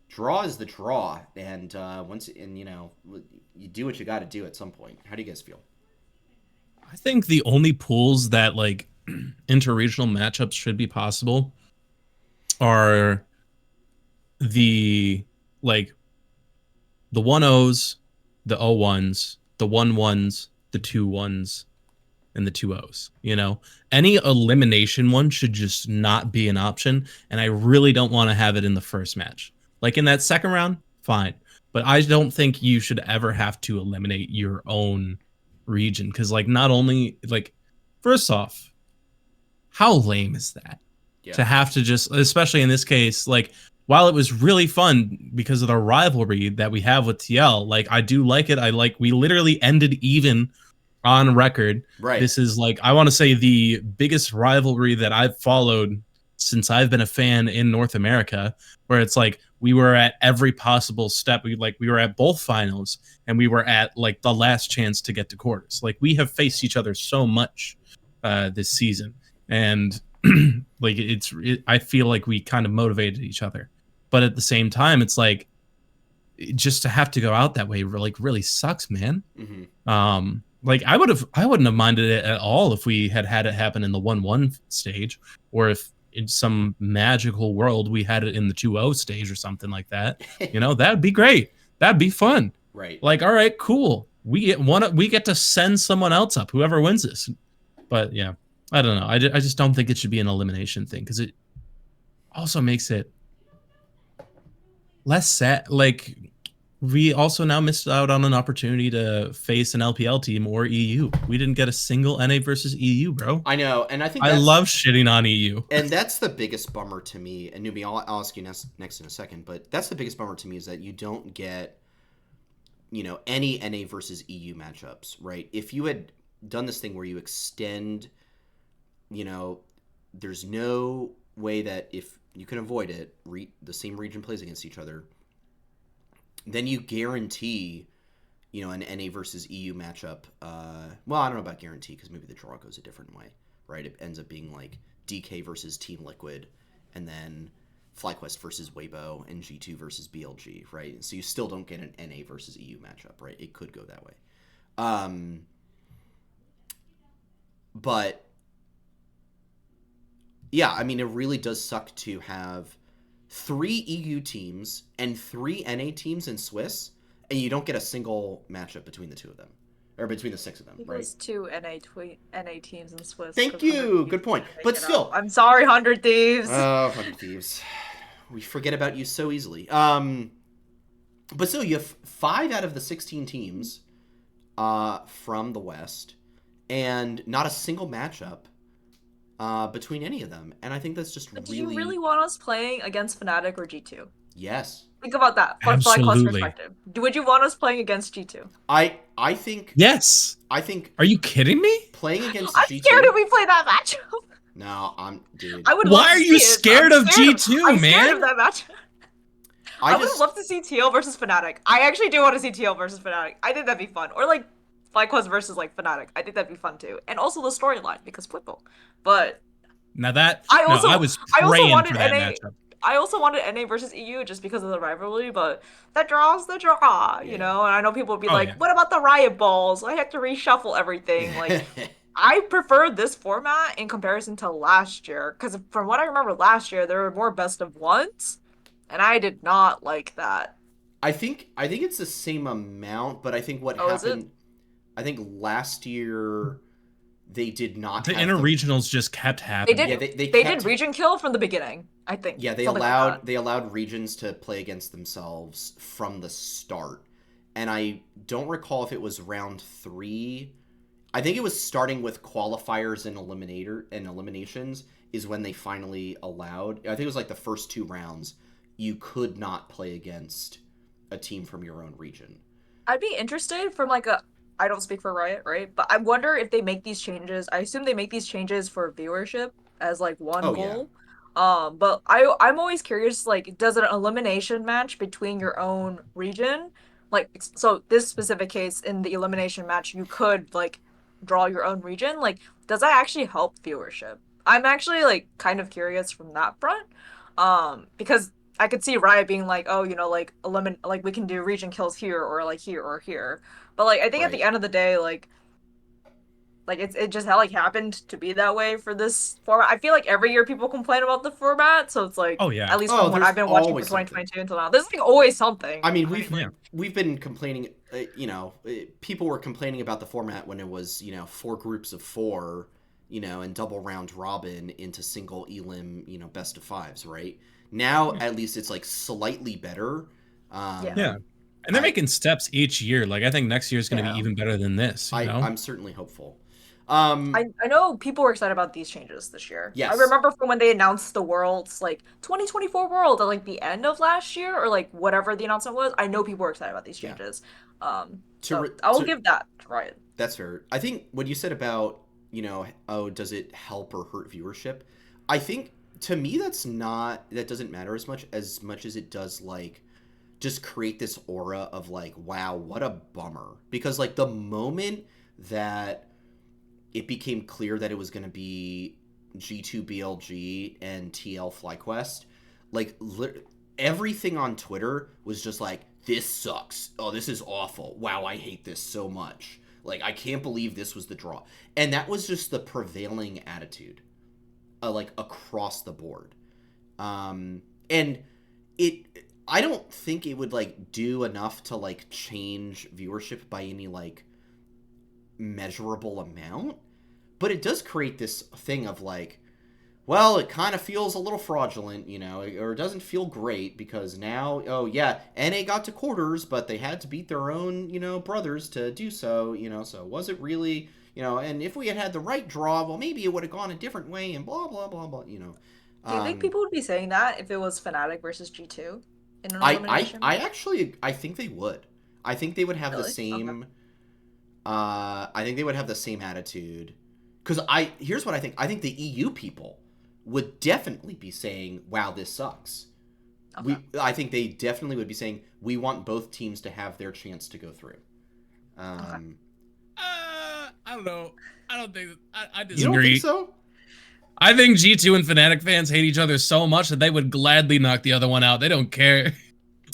draw is the draw, and you do what you got to do at some point? How do you guys feel? I think the only pools that like interregional matchups should be possible are the 1-0s, the 0-1s, the 1-1s, the 2-1s, and the 2-0s. Any elimination one should just not be an option, and I really don't want to have it in the first match. Like in that second round, fine, but I don't think you should ever have to eliminate your own region, because like not only like first off, how lame is that? Yeah. To have to just, especially in this case, like while it was really fun because of the rivalry that we have with TL, like I do like it. We literally ended even on record. Right. This is like, I want to say the biggest rivalry that I've followed since I've been a fan in North America, where it's like we were at every possible step. We were at both finals, and we were at like the last chance to get to quarters. Like we have faced each other so much this season, and like I feel like we kind of motivated each other. But at the same time, it's like just to have to go out that way really sucks, man. Mm-hmm. Like I wouldn't have minded it at all if we had it happen in the 1-1 stage, or if in some magical world we had it in the 2-0 stage or something like that. That'd be great. That'd be fun. Right. Like, all right, cool. We get to send someone else up, whoever wins this. But yeah, I don't know. I just don't think it should be an elimination thing, because it also makes it less sad. Like, we also now missed out on an opportunity to face an LPL team or EU. We didn't get a single NA versus EU, bro. I know, and I think I love shitting on EU. And that's the biggest bummer to me. And NUMIII, I'll ask you next in a second, but that's the biggest bummer to me, is that you don't get, any NA versus EU matchups, right? If you had done this thing where you extend, there's no way that if you can avoid it, the same region plays against each other, then you guarantee, an NA versus EU matchup. Well, I don't know about guarantee, because maybe the draw goes a different way, right? It ends up being like DK versus Team Liquid, and then FlyQuest versus Weibo and G2 versus BLG, right? So you still don't get an NA versus EU matchup, right? It could go that way. But yeah, I mean, it really does suck to have 3 EU teams and 3 NA teams in Swiss, and you don't get a single matchup between the 2 of them. Or between the 6 of them, right? There's 2 NA teams in Swiss. Thank you! Good point. But still... I'm sorry, 100 Thieves! Oh, 100 Thieves. We forget about you so easily. But still, you have 5 out of the 16 teams from the West, and not a single matchup between any of them. And I think that's just but really... do you really want us playing against Fnatic or G2? Yes. Think about that from FlyQuest perspective. Would you want us playing against G2? I think... Yes. I think... Are you kidding me? Playing against I'm G2... scared if we play that matchup. No, dude. Why are you scared of G2, I'm man? scared of that matchup. I would love to see TL versus Fnatic. I actually do want to see TL versus Fnatic. I think that'd be fun. Or like FlyQuest versus like Fnatic. I think that'd be fun too. And also the storyline because Flippo. But now that I also wanted for that matchup. I also wanted NA versus EU just because of the rivalry, but that draw's the draw, you know? And I know people would be what about the Riot Balls? I have to reshuffle everything. Like, I prefer this format in comparison to last year, because from what I remember last year, there were more best of ones, and I did not like that. I think it's the same amount, but I think what happened... I think last year... They did not. The interregionals just kept happening. They did region kill from the beginning, I think. Yeah, they allowed regions to play against themselves from the start, and I don't recall if it was round 3. I think it was starting with qualifiers and eliminations is when they finally allowed. I think it was like the first 2 rounds you could not play against a team from your own region. I'd be interested from like a. I don't speak for Riot, right? But I wonder if they make these changes. I assume they make these changes for viewership as like one goal. Yeah. But I'm always curious, like, does an elimination match between your own region, like, so this specific case in the elimination match, you could like draw your own region. Like, does that actually help viewership? I'm actually like kind of curious from that front, because I could see Riot being like, oh, you know, like we can do region kills here or like here or here. But like I think at the end of the day, like it just like happened to be that way for this format. I feel like every year people complain about the format, so it's like at least from what I've been watching for 2022 until now, there's like always something. I mean, we've been complaining. People were complaining about the format when it was 4 groups of 4, and double round robin into single elim, best of 5s, right? Now at least it's like slightly better. And they're making steps each year. Like, I think next year is going to be even better than this. I'm certainly hopeful. I know people were excited about these changes this year. Yes. I remember from when they announced the Worlds, like 2024 World at like the end of last year or like whatever the announcement was. I know people were excited about these changes. I will give that to Riot. That's fair. I think what you said about, does it help or hurt viewership? I think to me that doesn't matter as much as it does like just create this aura of like, wow, what a bummer. Because like the moment that it became clear that it was going to be G2 BLG and TL FlyQuest, like everything on Twitter was just like, this sucks. Oh, this is awful. Wow, I hate this so much. Like, I can't believe this was the draw. And that was just the prevailing attitude, like across the board. And I don't think it would like do enough to like change viewership by any like measurable amount, but it does create this thing of like, well, it kind of feels a little fraudulent, or it doesn't feel great because now, oh yeah, NA got to quarters, but they had to beat their own, brothers to do so, so was it really, and if we had had the right draw, well, maybe it would have gone a different way and blah, blah, blah, blah, Do you think people would be saying that if it was Fnatic versus G2? I think they would. I think they would have the same. Okay. I think they would have the same attitude. Because here's what I think. I think the EU people would definitely be saying, "Wow, this sucks." Okay. I think they definitely would be saying, "We want both teams to have their chance to go through." I don't know. I don't think I disagree. You don't think so? I think G2 and Fnatic fans hate each other so much that they would gladly knock the other one out. They don't care.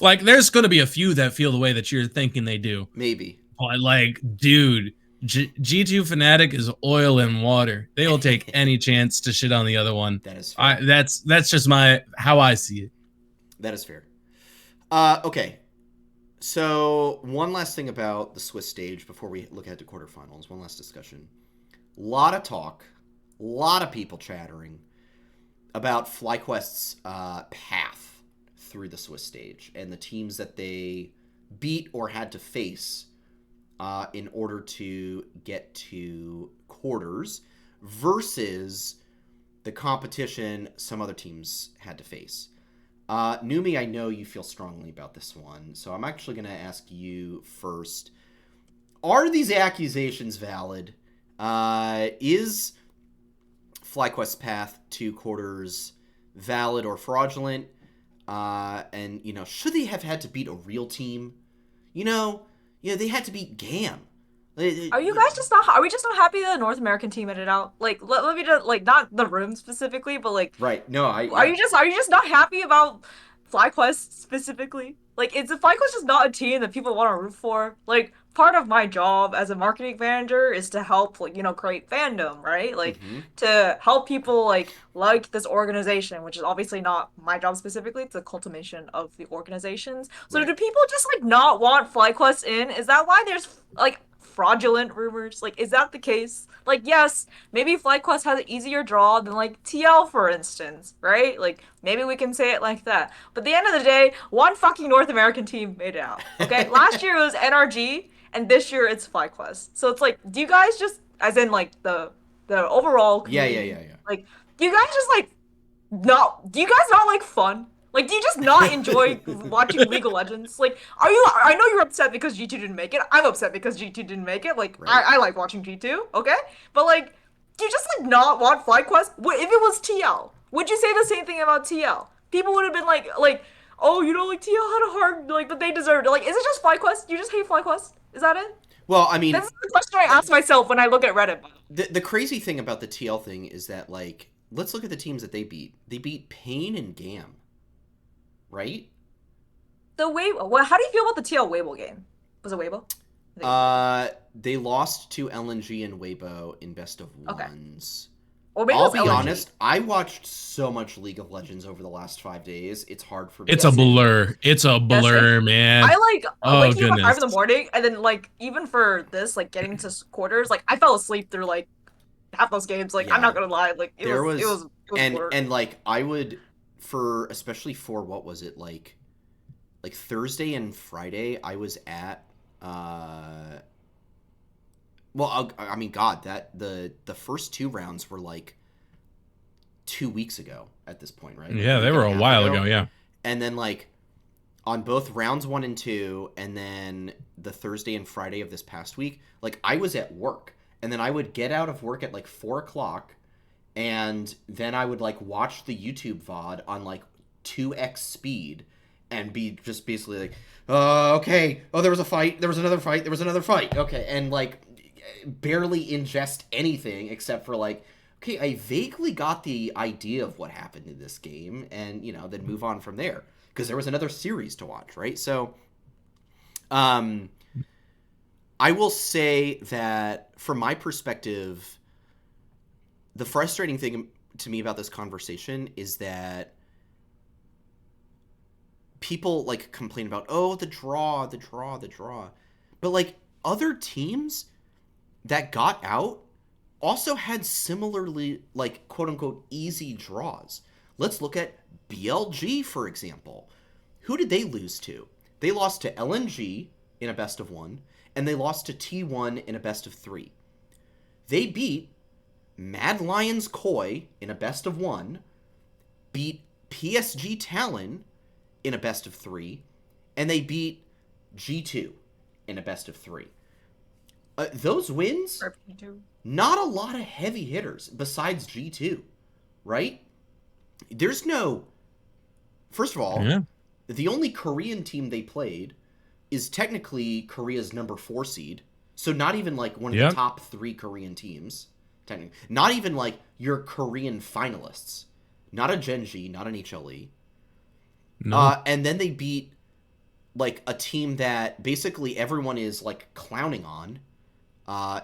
Like, there's going to be a few that feel the way that you're thinking they do. Maybe. But, like, dude, G2 Fnatic is oil and water. They will take any chance to shit on the other one. That is fair. That's just how I see it. That is fair. Okay. So, one last thing about the Swiss stage before we look ahead to quarterfinals. One last discussion. A lot of talk. A lot of people chattering about FlyQuest's path through the Swiss stage and the teams that they beat or had to face in order to get to quarters versus the competition some other teams had to face. NUMIII, I know you feel strongly about this one, so I'm actually going to ask you first. Are these accusations valid? Is FlyQuest's path to quarters valid or fraudulent? And, should they have had to beat a real team? They had to beat GAM. Are you guys just not? Are we just not happy that the North American team made it out? Like, let me just not the room specifically, but like. Right. No, Are you just not happy about FlyQuest specifically? Like, is FlyQuest just not a team that people want to root for? Like, part of my job as a marketing manager is to help, create fandom, right? Like, to help people like this organization, which is obviously not my job specifically. It's the cultivation of the organizations. So right. Do people just not want FlyQuest in? Is that why there's fraudulent rumors? Is that the case? Yes, maybe FlyQuest has an easier draw than TL, for instance, right? Maybe we can say it like that. But at the end of the day, one fucking North American team made it out. Okay, last year it was NRG, and this year it's FlyQuest. So it's do you guys just, as in the overall community, yeah. Do you guys just do you guys not like fun? Do you just not enjoy watching League of Legends? I know you're upset because G2 didn't make it. I'm upset because G2 didn't make it. Right. I like watching G2, okay? But, do you just, not want FlyQuest? If it was TL, would you say the same thing about TL? People would have been oh, TL had a hard, but they deserved it. Is it just FlyQuest? You just hate FlyQuest? Is that it? Well, I mean... That's the question I ask myself when I look at Reddit. The crazy thing about the TL thing is that, let's look at the teams that they beat. They beat Pain and GAM. Right? How do you feel about the TL Weibo game? Was it Weibo? They lost to LNG and Weibo in best of ones. Okay. I'll be honest, I watched so much League of Legends over the last 5 days. It's hard for me. It's a blur. It's a blur, man. I waking up at 5 in the morning, and then even for this, getting to quarters, I fell asleep through half those games. I'm not gonna lie, it was I would. Especially for what was it Thursday and Friday, I was at the first 2 rounds were 2 weeks ago at this point, right? Yeah, they were a while ago, yeah. And then on both rounds 1 and 2, and then the Thursday and Friday of this past week, I was at work, and then I would get out of work at 4 o'clock. And then I would watch the YouTube VOD on 2x speed and be just basically okay, oh, there was a fight, there was another fight, there was another fight, okay, and barely ingest anything except for okay, I vaguely got the idea of what happened in this game, and then move on from there because there was another series to watch, right? So, I will say that from my perspective, the frustrating thing to me about this conversation is that people complain about, oh, the draw. But other teams that got out also had similarly quote unquote easy draws. Let's look at BLG, for example. Who did they lose to? They lost to LNG in a best of 1, and they lost to T1 in a best of 3. They beat Mad Lions Koi in a best of 1, beat PSG Talon in a best of 3, and they beat G2 in a best of 3. Those wins, not a lot of heavy hitters besides G2, right? There's no... First of all, the only Korean team they played is technically Korea's number 4 seed, so not even one of the top 3 Korean teams. technically. Not even, like, your Korean finalists. Not a Gen G, not an HLE. No. And then they beat, like, a team that basically everyone is, like, clowning on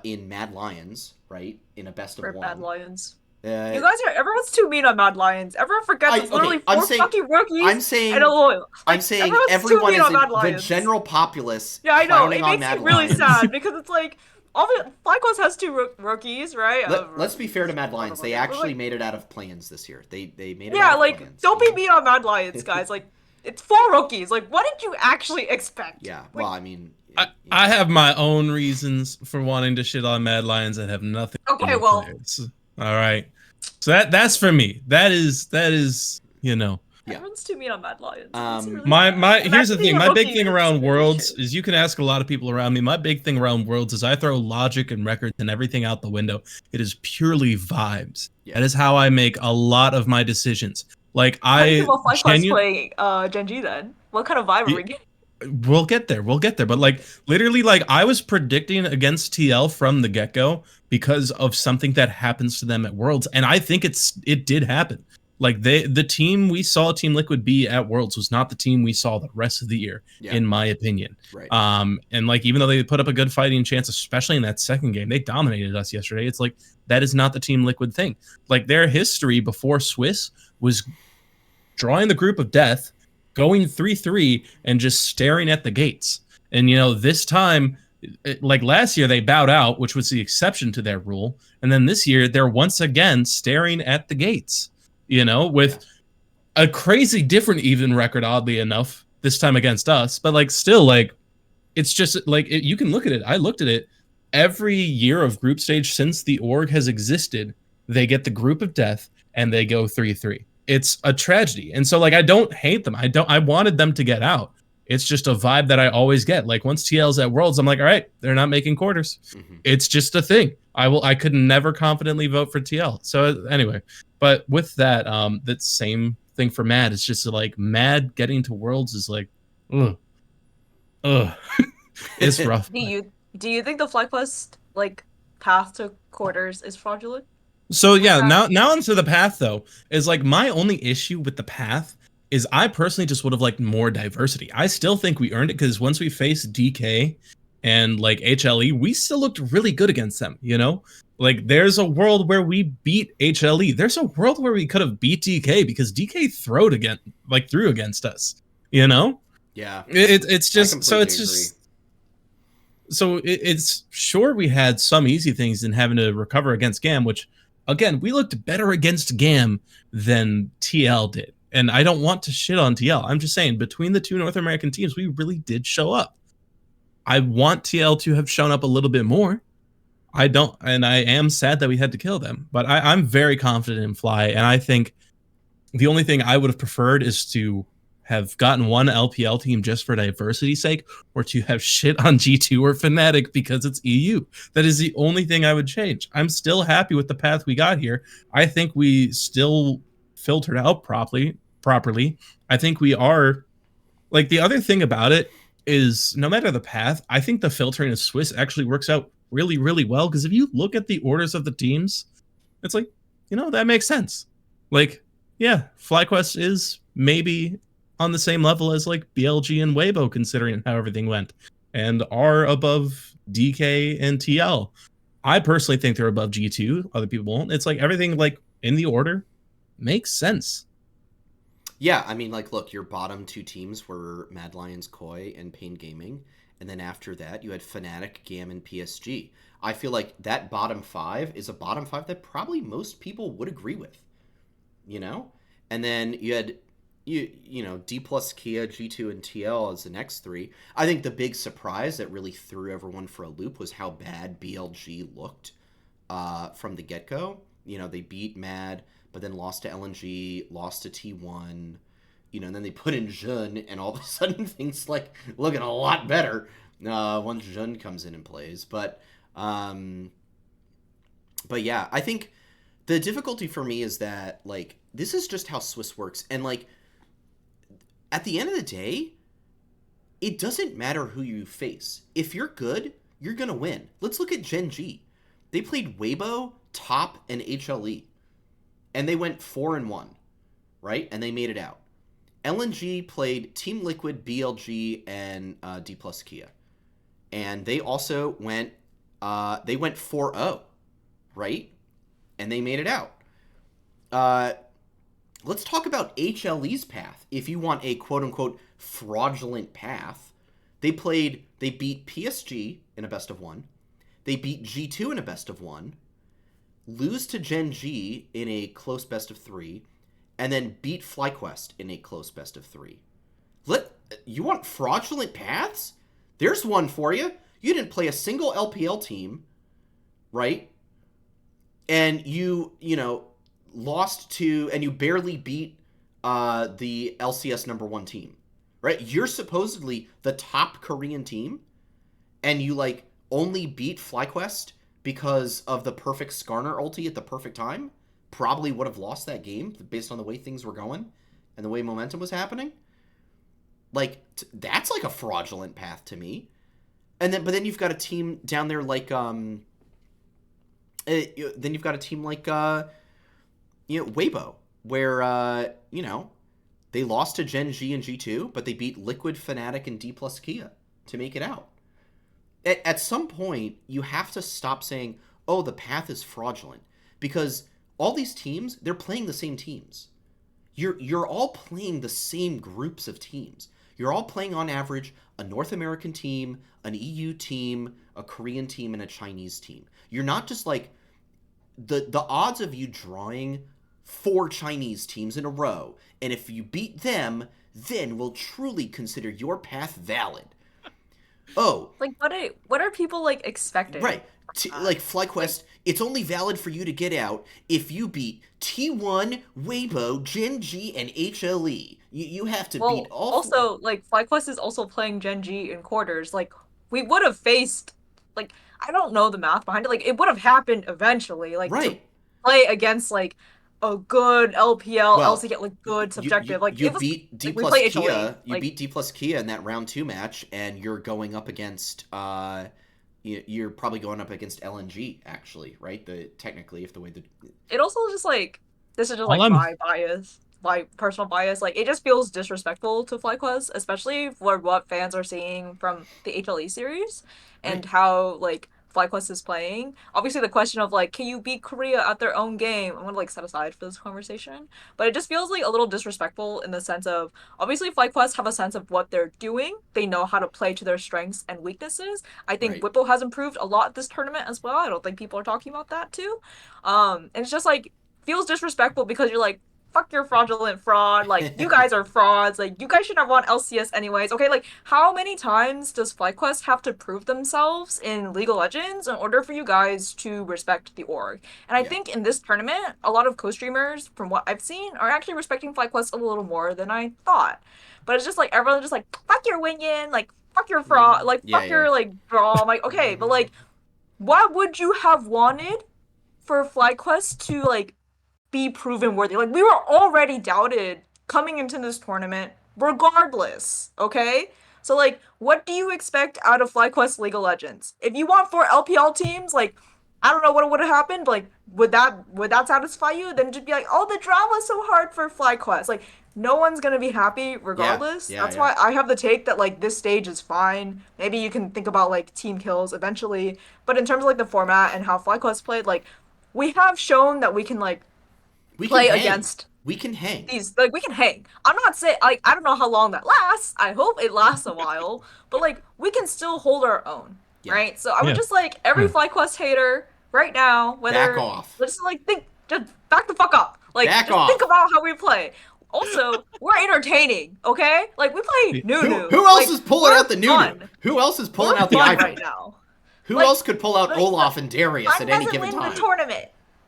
in Mad Lions, right? In a best of one. Mad Lions. You guys everyone's too mean on Mad Lions. Everyone forgets it's literally four fucking rookies and a loyal. I'm saying everyone is the general populace. Yeah, I know. It makes me really sad because it's like all the FlyQuest has two rookies, right? Let's be fair to Mad Lions. They actually made it out of plans this year. They made it. Yeah, out of like plans. Don't be mean on Mad Lions, guys. Like it's 4 rookies. Like what did you actually expect? Yeah. Like, well, I mean. I have my own reasons for wanting to shit on Mad Lions that have nothing. Okay, well. Players. All right. So that's for me. That is you know. Yeah. Everyone's too mean on Mad Lions. Really here's the thing. My big thing around Worlds is you can ask a lot of people around me. My big thing around Worlds is I throw logic and records and everything out the window. It is purely vibes. Yeah. That is how I make a lot of my decisions. Like play Gen G then? What kind of vibe are we getting? We'll get there. But like literally, like I was predicting against TL from the get-go because of something that happens to them at Worlds, and I think it did happen. Like the team we saw Team Liquid be at Worlds was not the team we saw the rest of the year, in my opinion. Right. And like even though they put up a good fighting chance, especially in that second game, they dominated us yesterday. It's like that is not the Team Liquid thing. Like their history before Swiss was drawing the group of death, going 3-3 and just staring at the gates. And, this time, like last year, they bowed out, which was the exception to their rule. And then this year, they're once again staring at the gates, with a crazy different even record, oddly enough, this time against us. But like still, like, it's just like you can look at it. I looked at it. Every year of group stage since the org has existed, they get the group of death and they go 3-3. It's a tragedy. And so like I don't hate them. I wanted them to get out. It's just a vibe that I always get. Like once TL's at Worlds, I'm like, all right, they're not making quarters. Mm-hmm. It's just a thing. I could never confidently vote for TL. So anyway, but with that, that same thing for Mad. It's just like Mad getting to Worlds is like, ugh. It's rough. Do you think the FlyQuest like path to quarters is fraudulent? So yeah, now onto the path though, is like my only issue with the path is I personally just would have liked more diversity. I still think we earned it because once we faced DK and like HLE, we still looked really good against them, Like there's a world where we beat HLE. There's a world where we could have beat DK because DK threw against us, Yeah. It's just so it's just so it's sure we had some easy things in having to recover against GAM, which again, we looked better against GAM than TL did. And I don't want to shit on TL. I'm just saying, between the two North American teams, we really did show up. I want TL to have shown up a little bit more. I don't, and I am sad that we had to kill them. But I'm very confident in Fly, and I think the only thing I would have preferred is to have gotten one LPL team just for diversity's sake, or to have shit on G2 or Fnatic because it's EU. That is the only thing I would change. I'm still happy with the path we got here. I think we still filtered out properly. I think we are, like, the other thing about it is no matter the path, I think the filtering of Swiss actually works out really, really well. Because if you look at the orders of the teams, it's like, that makes sense. Like, yeah, FlyQuest is maybe on the same level as like BLG and Weibo, considering how everything went, and are above DK and TL. I personally think they're above G2. Other people won't. It's like everything like in the order makes sense. Yeah, I mean, like, look, your bottom two teams were Mad Lions, Koi, and Pain Gaming, and then after that you had Fnatic, GAM, and PSG. I feel like that bottom 5 is a bottom 5 that probably most people would agree with, And then you had D plus Kia, G2, and TL as the next 3. I think the big surprise that really threw everyone for a loop was how bad BLG looked from the get-go. They beat Mad, but then lost to LNG, lost to T1, and then they put in Jun, and all of a sudden things like looking a lot better once Jun comes in and plays. But yeah, I think the difficulty for me is that, like, this is just how Swiss works, and like, at the end of the day, it doesn't matter who you face. If you're good, you're going to win. Let's look at Gen G. They played Weibo, Top, and HLE. And they went 4-1, right? And they made it out. LNG played Team Liquid, BLG, and D plus Kia. And they also went 4-0, right? And they made it out. Let's talk about HLE's path. If you want a quote-unquote fraudulent path, they beat PSG in a best of 1. They beat G2 in a best of 1, lose to Gen G in a close best of 3, and then beat FlyQuest in a close best of 3. You want fraudulent paths? There's one for you. You didn't play a single LPL team, right? And you lost to, and you barely beat the LCS #1 team, right? You're supposedly the top Korean team, and you only beat FlyQuest because of the perfect Skarner ulti at the perfect time. Probably would have lost that game based on the way things were going and the way momentum was happening. That's a fraudulent path to me. And then you've got a team down there then you've got a team Weibo, where they lost to Gen G and G2, but they beat Liquid, Fnatic, and D plus Kia to make it out. At some point, you have to stop saying, "Oh, the path is fraudulent," because all these teams, they're playing the same teams. You're all playing the same groups of teams. You're all playing on average a North American team, an EU team, a Korean team, and a Chinese team. You're not just the odds of you drawing 4 Chinese teams in a row, and if you beat them, then we'll truly consider your path valid. Oh, what are people expecting? Right, FlyQuest, it's only valid for you to get out if you beat T1, Weibo, Gen G, and HLE. You have to beat all. Also, FlyQuest is also playing Gen G in quarters. We would have faced, I don't know the math behind it. It would have happened eventually. Right. To play against a good LPL, LCK, good subjective. You beat D plus Kia. You beat D plus Kia in that round 2 match, and you're going up against. You're probably going up against LNG, actually, right? Technically, if the way the. It also just this is just my bias, my personal bias. It just feels disrespectful to FlyQuest, especially for what fans are seeing from the HLE series, and how FlyQuest is playing. Obviously, the question of can you beat Korea at their own game? I'm gonna set aside for this conversation, but it just feels a little disrespectful in the sense of obviously FlyQuest have a sense of what they're doing. They know how to play to their strengths and weaknesses. I think Whippo has improved a lot this tournament as well. I don't think people are talking about that too. And it's just feels disrespectful because you're fuck your fraudulent fraud. You guys are frauds. You guys should have won LCS anyways. Okay, how many times does FlyQuest have to prove themselves in League of Legends in order for you guys to respect the org? And I think in this tournament, a lot of co-streamers, from what I've seen, are actually respecting FlyQuest a little more than I thought. But it's just everyone's just fuck your Winion, fuck your fraud, fuck your draw. I'm okay, but what would you have wanted for FlyQuest to be proven worthy? We were already doubted coming into this tournament regardless, okay? So what do you expect out of FlyQuest League of Legends? If you want 4 LPL teams, I don't know what would have happened, would that satisfy you? Then just be oh, the draw was so hard for FlyQuest. No one's gonna be happy regardless. That's why I have the take that this stage is fine. Maybe you can think about team kills eventually, but in terms of the format and how FlyQuest played, we have shown that we can play against. We can hang. These we can hang. I'm not saying I don't know how long that lasts. I hope it lasts a while, but we can still hold our own, right? So I would just every FlyQuest hater right now, whether back off. Just think, just back the fuck up. Back off. Think about how we play. Also, we're entertaining, okay? We play NUMIII. Who else is pulling out the NUMIII? Who else is pulling out the iPhone right now? Who else could pull out Olaf and Darius at any given time? Fun doesn't win the tournament.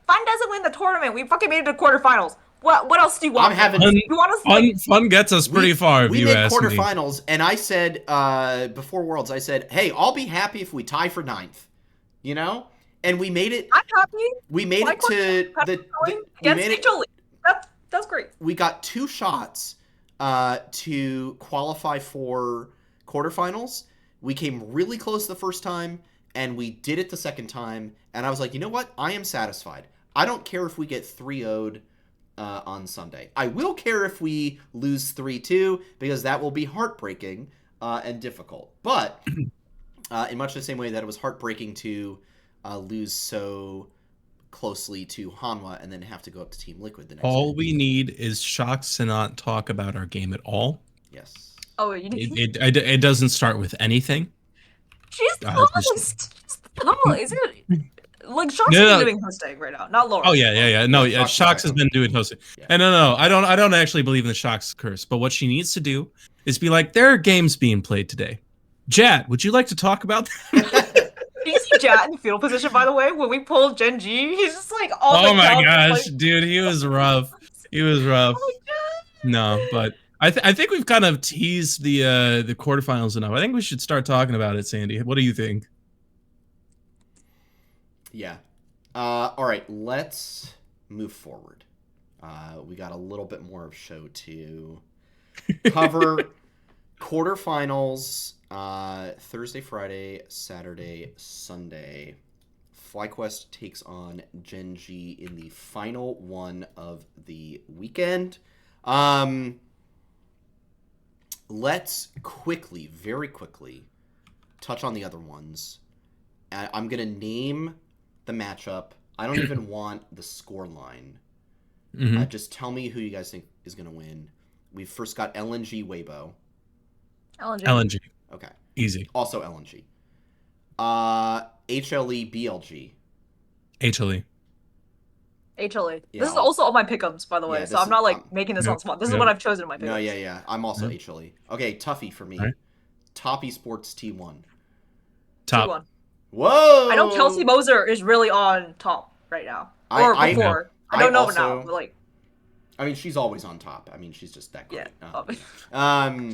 Fun doesn't win the tournament. We fucking made it to quarterfinals. What else do you want? Fun gets us pretty far. We made quarterfinals, and I said before Worlds, I said, "Hey, I'll be happy if we tie for 9th." And we made it. I'm happy. We made it to the That's great. We got 2 shots to qualify for quarterfinals. We came really close the first time, and we did it the second time, and I was like, you know what? I am satisfied. I don't care if we get 3-0'd on Sunday. I will care if we lose 3-2, because that will be heartbreaking and difficult. But in much the same way that it was heartbreaking to lose so closely to Hanwha and then have to go up to Team Liquid the next All day. we need is Shocks to not talk about our game at all. Yes. Oh, you need It doesn't start with anything. She's the host. Is it like Shocks is doing hosting right now, not Laura? Oh yeah. No, yeah, Shocks has been doing hosting. Yeah. And no, I don't actually believe in the Shocks curse. But what she needs to do is be like, there are games being played today. Jad, would you like to talk about that? Did you see Jad in fetal position, by the way? When we pulled Gen G, he's just like, oh my gosh, dude, he was rough. He was rough. Oh no, but I think we've kind of teased the quarterfinals enough. I think we should start talking about it, Sandy. What do you think? Yeah. All right, let's move forward. We got a little bit more of show to cover. Quarterfinals, Thursday, Friday, Saturday, Sunday. FlyQuest takes on Gen G in the final one of the weekend. Let's very quickly, touch on the other ones. I'm going to name the matchup. I don't even want the score line. Mm-hmm. Just tell me who you guys think is going to win. We've first got LNG Weibo. LNG. Okay. Easy. Also LNG. HLE BLG. HLE. HLE. Yeah, this is also all my pick'ems, by the way, so I'm not like making this on spot. This is what I've chosen in my pick'ems. No, yeah. I'm also HLE. Okay, Tuffy for me. Right. Top Esports T1. Top. T1. Whoa! I know Kelsey Moser is really on top right now. Or before. I don't know now, but like. I mean, she's always on top. I mean, she's just that great. Yeah.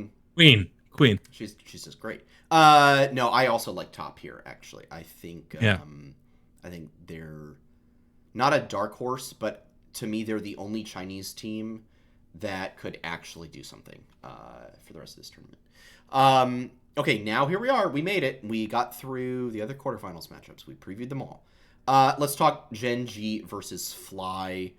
Queen. She's just great. No, I also like top here. Actually, I think. I think they're not a dark horse, but to me, they're the only Chinese team that could actually do something for the rest of this tournament. Okay, now here we are. We made it. We got through the other quarterfinals matchups. We previewed them all. Let's talk Gen G versus Fly.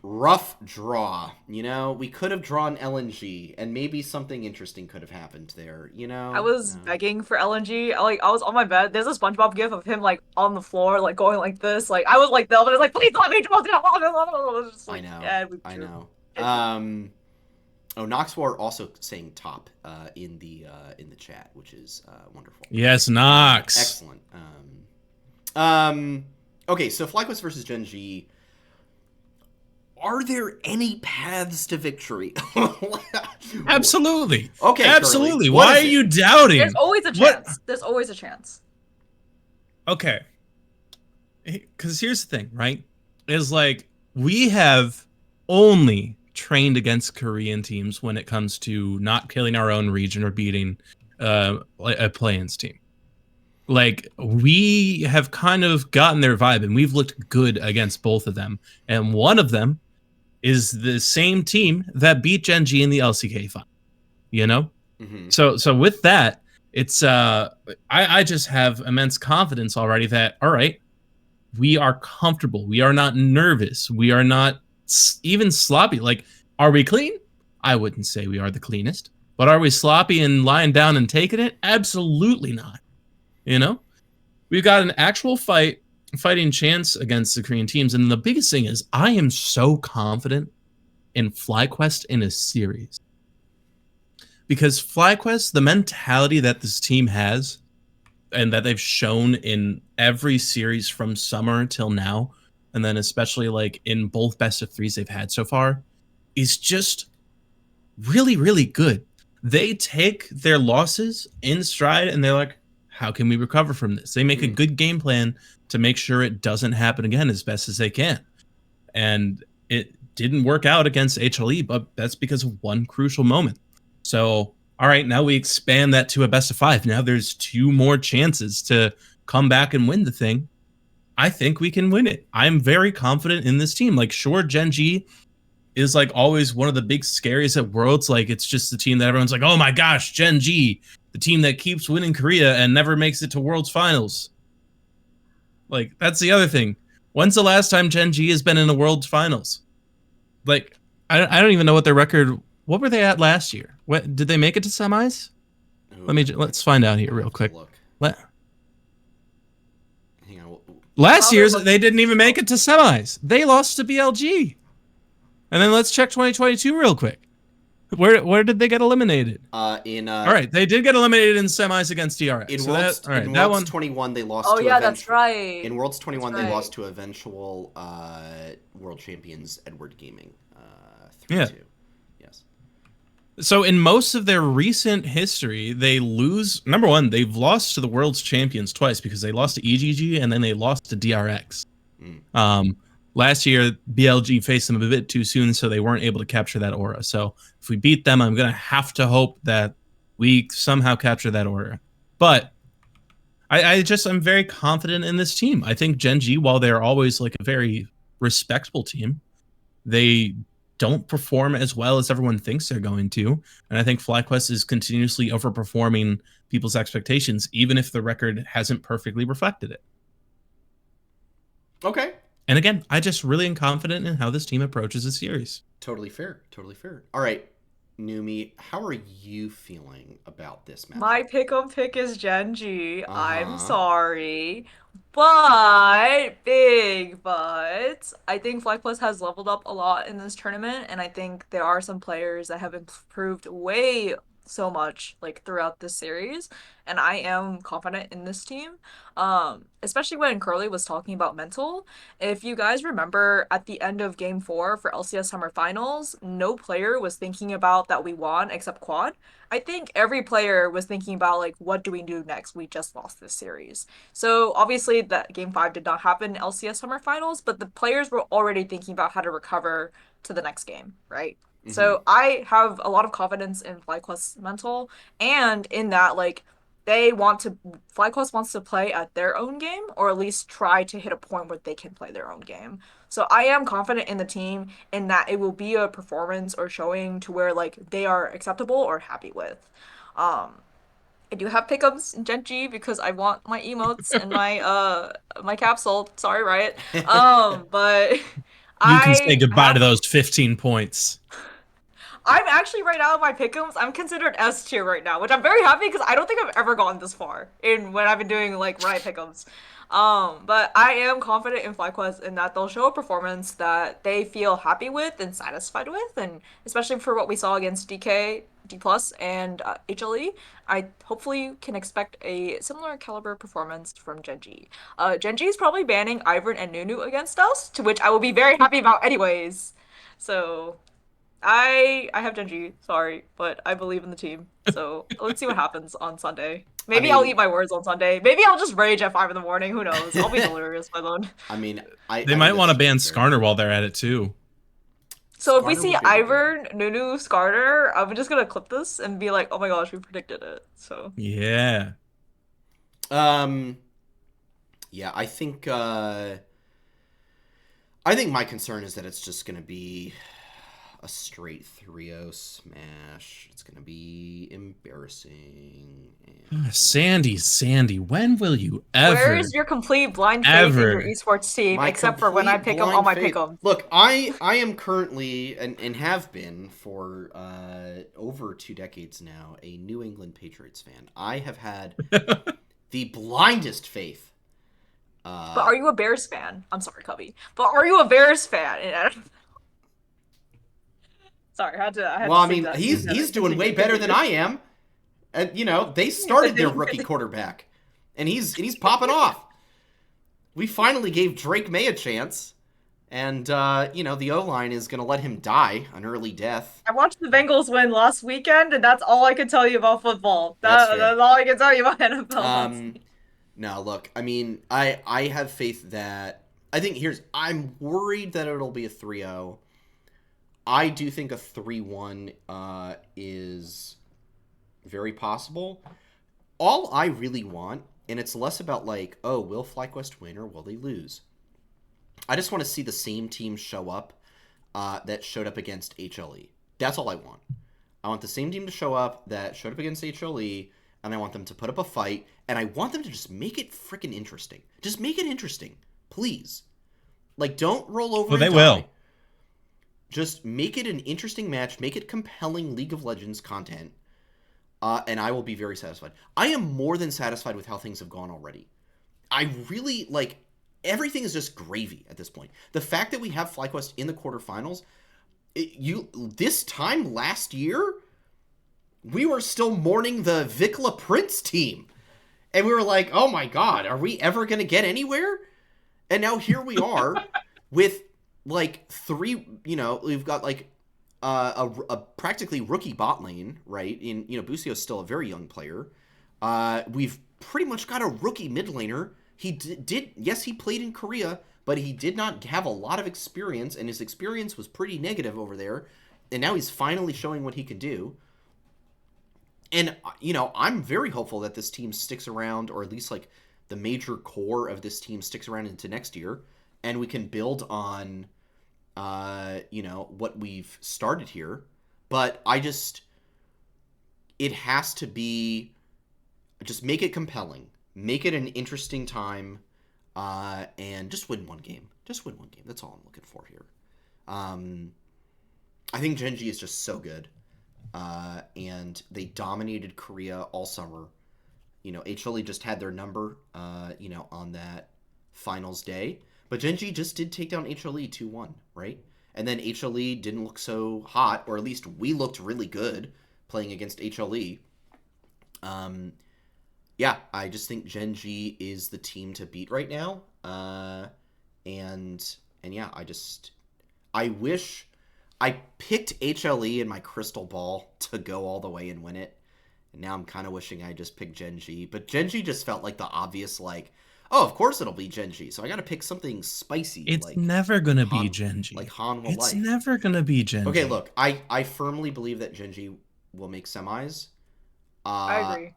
Rough draw. You know, we could have drawn LNG, and maybe something interesting could have happened there. You know, I was begging for LNG. I was on my bed. There's a SpongeBob gif of him like on the floor, like going like this. Like I was like, the other like, please let me draw. I know. Yeah, I know. Noxwar also saying top in the chat, which is wonderful. Yes, Nox. Excellent. Okay, so FlyQuest versus Gen G. Are there any paths to victory? Absolutely. Okay. Absolutely. Why are you doubting? There's always a chance. There's always a chance. Okay. Because here's the thing, right? Is like we have only trained against Korean teams when it comes to not killing our own region or beating a play-ins team. Like, we have kind of gotten their vibe, and we've looked good against both of them. And one of them is the same team that beat Gen G in the LCK final. You know? Mm-hmm. So with that, it's I just have immense confidence already that, all right, we are comfortable. We are not nervous. We are not even sloppy. Like, are we clean? I wouldn't say we are the cleanest. But are we sloppy and lying down and taking it? Absolutely not. You know, we've got an actual fighting chance against the Korean teams. And the biggest thing is I am so confident in FlyQuest in a series. Because FlyQuest, the mentality that this team has and that they've shown in every series from summer till now, and then especially like in both best of threes they've had so far, is just really, really good. They take their losses in stride and they're like, how can we recover from this? They make a good game plan to make sure it doesn't happen again as best as they can. And it didn't work out against HLE, but that's because of one crucial moment. So, all right, now we expand that to a best of 5. Now there's 2 more chances to come back and win the thing. I think we can win it. I'm very confident in this team. Like, sure, Gen G is like always one of the big scaries at Worlds. Like it's just the team that everyone's like, oh my gosh, Gen G, the team that keeps winning Korea and never makes it to Worlds finals. Like that's the other thing. When's the last time Gen G has been in a Worlds finals? Like I don't even know what their record. What were they at last year? What did they make it to semis? Ooh, Let's find out here real quick. Look. Hang on. Last year's they didn't even make it to semis. They lost to BLG. And then let's check 2022 real quick. Where did they get eliminated? All right, they did get eliminated in semis against DRX. In so Worlds, that, in that Worlds one, 21, they lost. Oh to yeah, that's right. In Worlds 21, they lost to eventual world champions Edward Gaming. 3-2. Yes. So in most of their recent history, they lose. Number one, they've lost to the world's champions twice because they lost to EGG and then they lost to DRX. Last year, BLG faced them a bit too soon, so they weren't able to capture that aura. So if we beat them, I'm going to have to hope that we somehow capture that aura. But I'm very confident in this team. I think Gen G, while they're always like a very respectable team, they don't perform as well as everyone thinks they're going to. And I think FlyQuest is continuously overperforming people's expectations, even if the record hasn't perfectly reflected it. Okay. And again, I just really am confident in how this team approaches the series. Totally fair. Totally fair. All right, NUMIII, how are you feeling about this match? My pick is Gen G. I'm sorry. But, big but, I think FlyQuest has leveled up a lot in this tournament, and I think there are some players that have improved way so much like throughout this series, and I am confident in this team. Especially when Curly was talking about mental. If you guys remember at the end of game 4 for LCS Summer Finals, no player was thinking about that we won except Quad. I think every player was thinking about like, what do we do next? We just lost this series. So obviously that game 5 did not happen in LCS Summer Finals, but the players were already thinking about how to recover to the next game, right? So I have a lot of confidence in FlyQuest's mental, and in that, like, FlyQuest wants to play at their own game, or at least try to hit a point where they can play their own game. So I am confident in the team in that it will be a performance or showing to where, like, they are acceptable or happy with. I do have pickups in Gen G because I want my emotes and my capsule. Sorry, Riot. But you can say goodbye to those 15 points. I'm actually right now in my pick'ems. I'm considered S tier right now, which I'm very happy because I don't think I've ever gone this far in when I've been doing like Riot pick'ems. But I am confident in FlyQuest in that they'll show a performance that they feel happy with and satisfied with, and especially for what we saw against DK, D+, and HLE, I hopefully can expect a similar caliber performance from Gen G. Gen G is probably banning Ivern and Nunu against us, to which I will be very happy about anyways. So I have Gen G, sorry, but I believe in the team. So let's see what happens on Sunday. Maybe I'll eat my words on Sunday. Maybe I'll just rage at 5 in the morning. Who knows? I'll be delirious by then. I mean, they might want to ban Skarner while they're at it too. So if we see Ivern, Nunu, Skarner, I'm just gonna clip this and be like, oh my gosh, we predicted it. So yeah. Yeah, I think my concern is that it's just gonna be a straight 3-0 smash. It's gonna be embarrassing. Sandy, when will you ever? Where is your complete blind faith in your esports team, except for when I pick them all my pick'ems? Look, I am currently and have been for over 2 decades now a New England Patriots fan. I have had the blindest faith. But are you a Bears fan? I'm sorry, Cubby. But are you a Bears fan? Sorry, I had to. Well, I mean, he's doing way better than I am, and you know they started their rookie quarterback, and he's popping off. We finally gave Drake May a chance, and you know the O-line is gonna let him die an early death. I watched the Bengals win last weekend, and that's all I can tell you about football. That's all I can tell you about NFL. No, look, I mean, I have faith that I'm worried that it'll be a 3-0. I do think a 3-1 is very possible. All I really want, and it's less about like, oh, will FlyQuest win or will they lose? I just want to see the same team show up that showed up against HLE. That's all I want. I want the same team to show up that showed up against HLE, and I want them to put up a fight, and I want them to just make it freaking interesting. Just make it interesting, please. Like, don't roll over. Well, they will. Just make it an interesting match. Make it compelling League of Legends content, and I will be very satisfied. I am more than satisfied with how things have gone already. I really, like, everything is just gravy at this point. The fact that we have FlyQuest in the quarterfinals, this time last year, we were still mourning the Vikla Prince team. And we were like, oh my god, are we ever going to get anywhere? And now here we are with, like, we've got, like, a practically rookie bot lane, right? Busio's still a very young player. We've pretty much got a rookie mid laner. He yes, he played in Korea, but he did not have a lot of experience, and his experience was pretty negative over there. And now he's finally showing what he can do. And, I'm very hopeful that this team sticks around, or at least, like, the major core of this team sticks around into next year, and we can build on, what we've started here. But it has to be, just make it compelling. Make it an interesting time, and just win one game. Just win one game. That's all I'm looking for here. I think Gen G is just so good. And they dominated Korea all summer. HLE just had their number, on that finals day. But Gen G just did take down HLE 2-1, right? And then HLE didn't look so hot, or at least we looked really good playing against HLE. Yeah, I just think Gen G is the team to beat right now. And yeah, I wish I picked HLE in my crystal ball to go all the way and win it. And now I'm kind of wishing I just picked Gen G. But Gen G just felt like the obvious, like, oh, of course it'll be Gen G. So I got to pick something spicy. It's never going to be Gen G. Like Han will It's never going to be Gen G. Okay, look, I firmly believe that Gen G will make semis. I agree.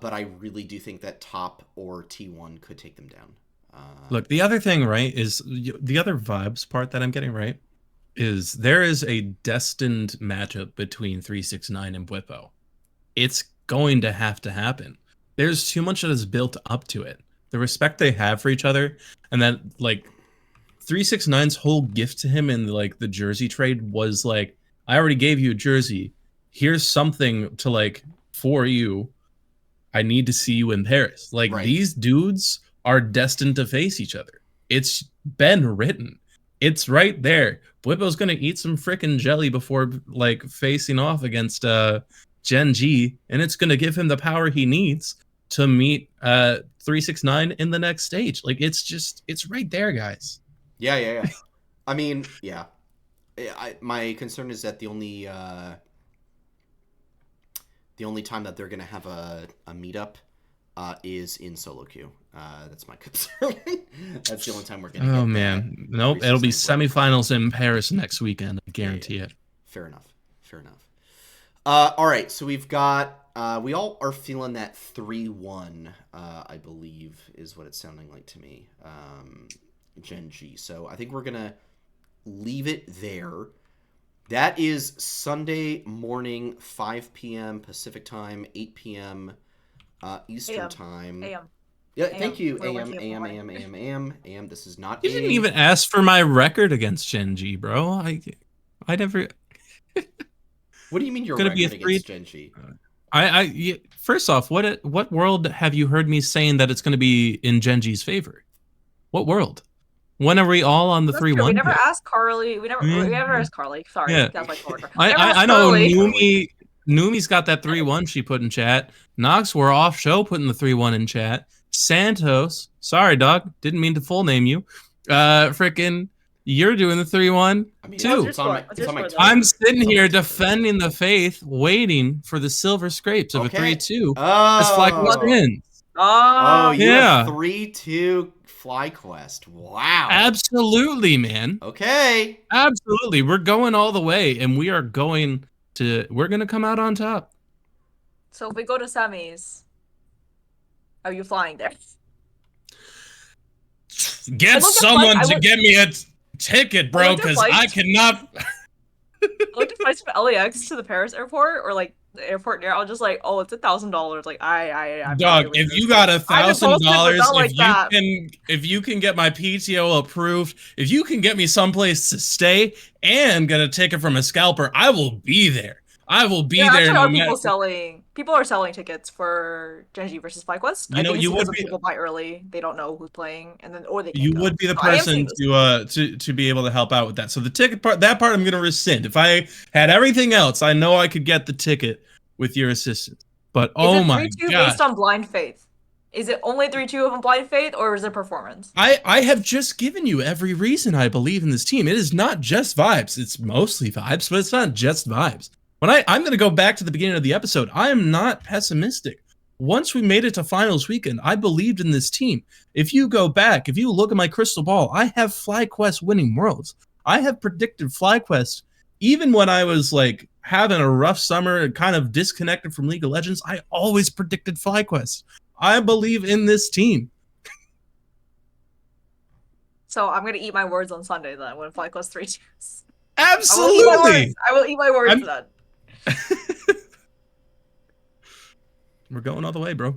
But I really do think that top or T1 could take them down. Look, the other thing, right, is the other vibes part that I'm getting, right, is there is a destined matchup between 369 and Bwipo. It's going to happen. There's too much that is built up to it. The respect they have for each other, and that, like, 369's whole gift to him in, like, the jersey trade was, like, I already gave you a jersey. Here's something to, like, for you. I need to see you in Paris. Like, right. These dudes are destined to face each other. It's been written. It's right there. Bwipo's going to eat some freaking jelly before, like, facing off against Gen G, and it's going to give him the power he needs to meet 369 in the next stage. Like, it's right there, guys. Yeah. I mean, yeah. My concern is that the only time that they're going to have a meetup is in solo queue. That's my concern. That's the only time we're going to get. Oh, man. Nope. It'll be semifinals in Paris next weekend. I guarantee it. Fair enough. All right. So we've got, we all are feeling that 3-1, I believe, is what it's sounding like to me. Gen G. So I think we're going to leave it there. That is Sunday morning, 5 p.m. Pacific time, 8 p.m. Eastern time. AM. Yeah, thank you. AM. This is not. You didn't even ask for my record against Gen G, bro. I never. What do you mean your record against Gen G? First off, what world have you heard me saying that it's going to be in Gen G's favor? What world? When are we all on the 3-1? We never asked Carly. We never asked Carly. Sorry, yeah. that's my order. I know NUMII's got that 3-1 she put in chat. Nox, we're off show putting the 3-1 in chat. Santos, sorry dog, didn't mean to full name you. Frickin', you're doing the 3-1 too. I'm sitting here defending the faith, waiting for the silver scrapes of a 3-2 as FlyQuest wins. Oh, yeah, 3-2 FlyQuest. Wow. Absolutely, man. Okay. Absolutely. We're going all the way, and we're going to come out on top. So if we go to semis, are you flying there? Get someone to get me ticket, bro, because I cannot. I looked at flights from LAX to the Paris airport, or like the airport near. I was just like, oh, it's $1,000. Like I'm dog. If you got $1,000, if you can get my PTO approved, if you can get me someplace to stay and get a ticket from a scalper, I will be there. I will be there. People are selling tickets for Gen G versus FlyQuest. I think it's because people buy early. They don't know who's playing, and then you would be the person to be able to help out with that. So the ticket part, that part, I'm going to rescind. If I had everything else, I know I could get the ticket with your assistance. But oh my god, based on blind faith. Is it only 3-2 of blind faith, or is it performance? I have just given you every reason I believe in this team. It is not just vibes. It's mostly vibes, but it's not just vibes. When I'm going to go back to the beginning of the episode, I am not pessimistic. Once we made it to finals weekend, I believed in this team. If you go back, if you look at my crystal ball, I have FlyQuest winning worlds. I have predicted FlyQuest, even when I was like having a rough summer and kind of disconnected from League of Legends, I always predicted FlyQuest. I believe in this team. So I'm going to eat my words on Sunday then when FlyQuest 3-2s. Absolutely. I will eat my words then. We're going all the way, bro.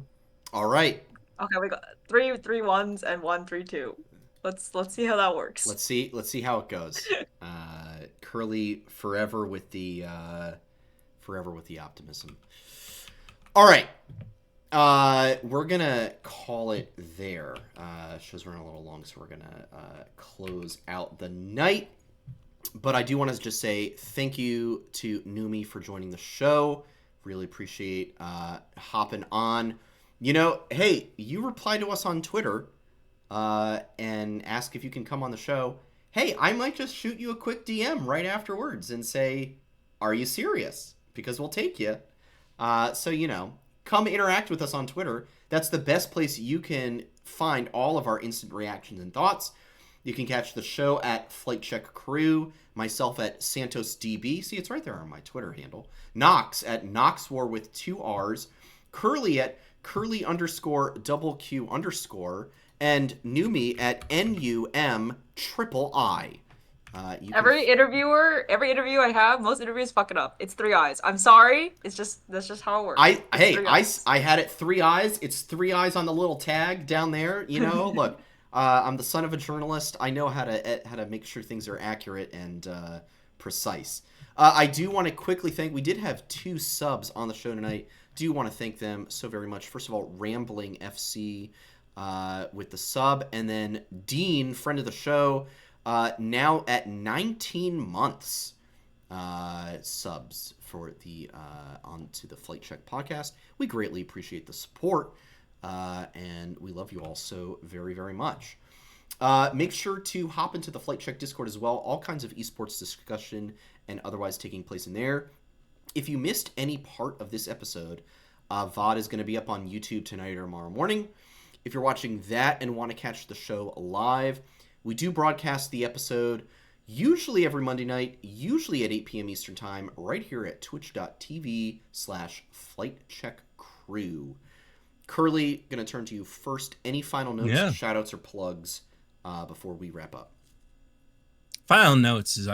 All right. Okay, we got 3 3-1s and 1 3-2. Let's see how that works. Let's see how it goes. Curly forever with the optimism. All right. We're gonna call it there. Show's running a little long, so we're gonna close out the night. But I do want to just say thank you to NUMIII for joining the show. Really appreciate hopping on. You know, hey, you replied to us on Twitter and ask if you can come on the show. Hey, I might just shoot you a quick DM right afterwards and say, are you serious? Because we'll take you. So, you know, come interact with us on Twitter. That's the best place you can find all of our instant reactions and thoughts. You can catch the show at Flight Check Crew, myself at SantosDB. See, it's right there on my Twitter handle. Nox at NoxWar with 2 R's. Curly at Curly_QQ_, and NUMIII at NUMIII. Every interview I have, most interviews fuck it up. It's 3 eyes. I'm sorry. That's just how it works. I had it 3 eyes. It's 3 eyes on the little tag down there. You know, look. I'm the son of a journalist. I know how to make sure things are accurate and precise. I do want to quickly thank. We did have 2 subs on the show tonight. Do want to thank them so very much. First of all, Rambling FC with the sub, and then Dean, friend of the show, now at 19 months subs for the onto the Flight Check podcast. We greatly appreciate the support. And we love you all so very, very much. Make sure to hop into the Flight Check Discord as well. All kinds of esports discussion and otherwise taking place in there. If you missed any part of this episode, VOD is going to be up on YouTube tonight or tomorrow morning. If you're watching that and want to catch the show live, we do broadcast the episode usually every Monday night, usually at 8 p.m. Eastern Time, right here at twitch.tv/FlightCheckCrew. Curly, going to turn to you first. Any final notes, shout-outs, or plugs before we wrap up? Final notes is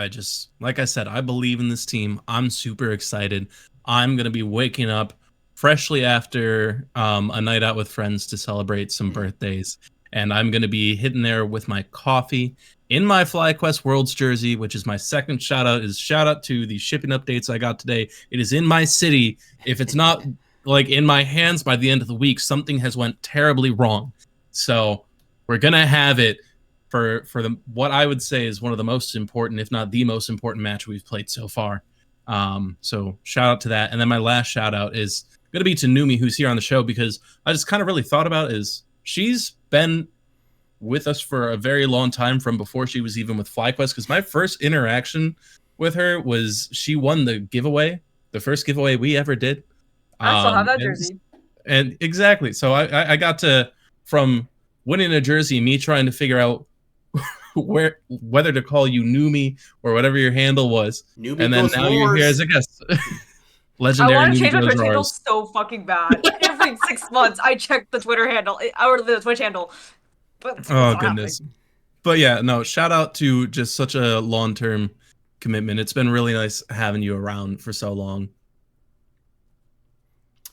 like I said, I believe in this team. I'm super excited. I'm going to be waking up freshly after a night out with friends to celebrate some birthdays. And I'm going to be hitting there with my coffee in my FlyQuest Worlds jersey, which is my second shout-out. Is shout-out to the shipping updates I got today. It is in my city. If it's not like in my hands by the end of the week, something has went terribly wrong. So we're going to have it for what I would say is one of the most important, if not the most important match we've played so far. So shout out to that. And then my last shout out is going to be to NUMIII, who's here on the show, because I just kind of really thought about is she's been with us for a very long time from before she was even with FlyQuest. Because my first interaction with her was she won the giveaway, the first giveaway we ever did. I still have that jersey. And exactly. So I got to, from winning a jersey, me trying to figure out whether to call you NUMIII or whatever your handle was. NUMIII and then now you're here as a guest. Legendary. I want to change my Twitter handle so fucking bad. Every 6 months, I check the Twitter handle or the Twitch handle. But oh goodness! But yeah, no, shout out to just such a long-term commitment. It's been really nice having you around for so long.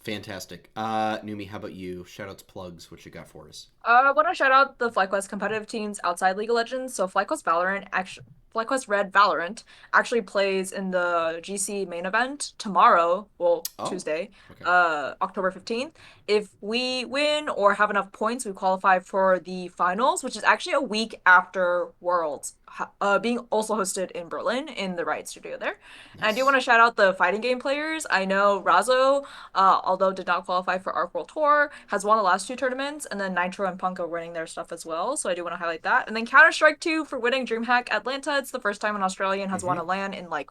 Fantastic. NUMIII, how about you? Shout out to plugs. What you got for us? I want to shout out the FlyQuest competitive teams outside League of Legends. So FlyQuest Red Valorant actually plays in the GC main event tomorrow, well, Tuesday, okay. October 15th. If we win or have enough points, we qualify for the finals, which is actually a week after Worlds, being also hosted in Berlin in the Riot Studio there. Nice. And I do want to shout out the fighting game players. I know Razo, although did not qualify for Arc World Tour, has won the last 2 tournaments, and then Nitro and Punk are winning their stuff as well. So I do want to highlight that. And then Counter-Strike 2 for winning DreamHack Atlanta. It's the first time an Australian has won a LAN in like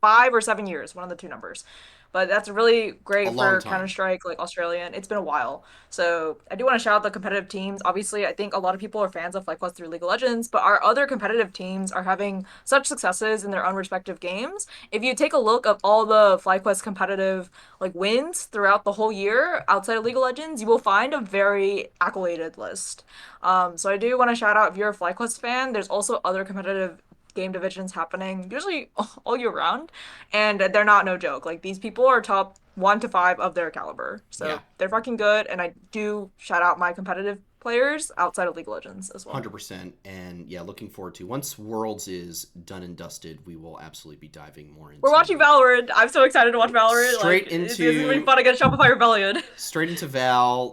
5 or 7 years, one of the 2 numbers. But that's really great for Counter-Strike, like Australian. It's been a while. So I do want to shout out the competitive teams. Obviously, I think a lot of people are fans of FlyQuest through League of Legends, but our other competitive teams are having such successes in their own respective games. If you take a look at all the FlyQuest competitive like wins throughout the whole year outside of League of Legends, you will find a very accoladed list. So I do want to shout out, if you're a FlyQuest fan, there's also other competitive game divisions happening usually all year round, and they're not no joke. Like, these people are top 1 to 5 of their caliber, so they're fucking good. And I do shout out my competitive players outside of League of Legends as well. 100%. And yeah, looking forward to, once Worlds is done and dusted, we will absolutely be diving more into. We're watching Valorant. I'm so excited to watch Valorant. Straight like, into it's gonna be fun against Shopify Rebellion. Straight into Val.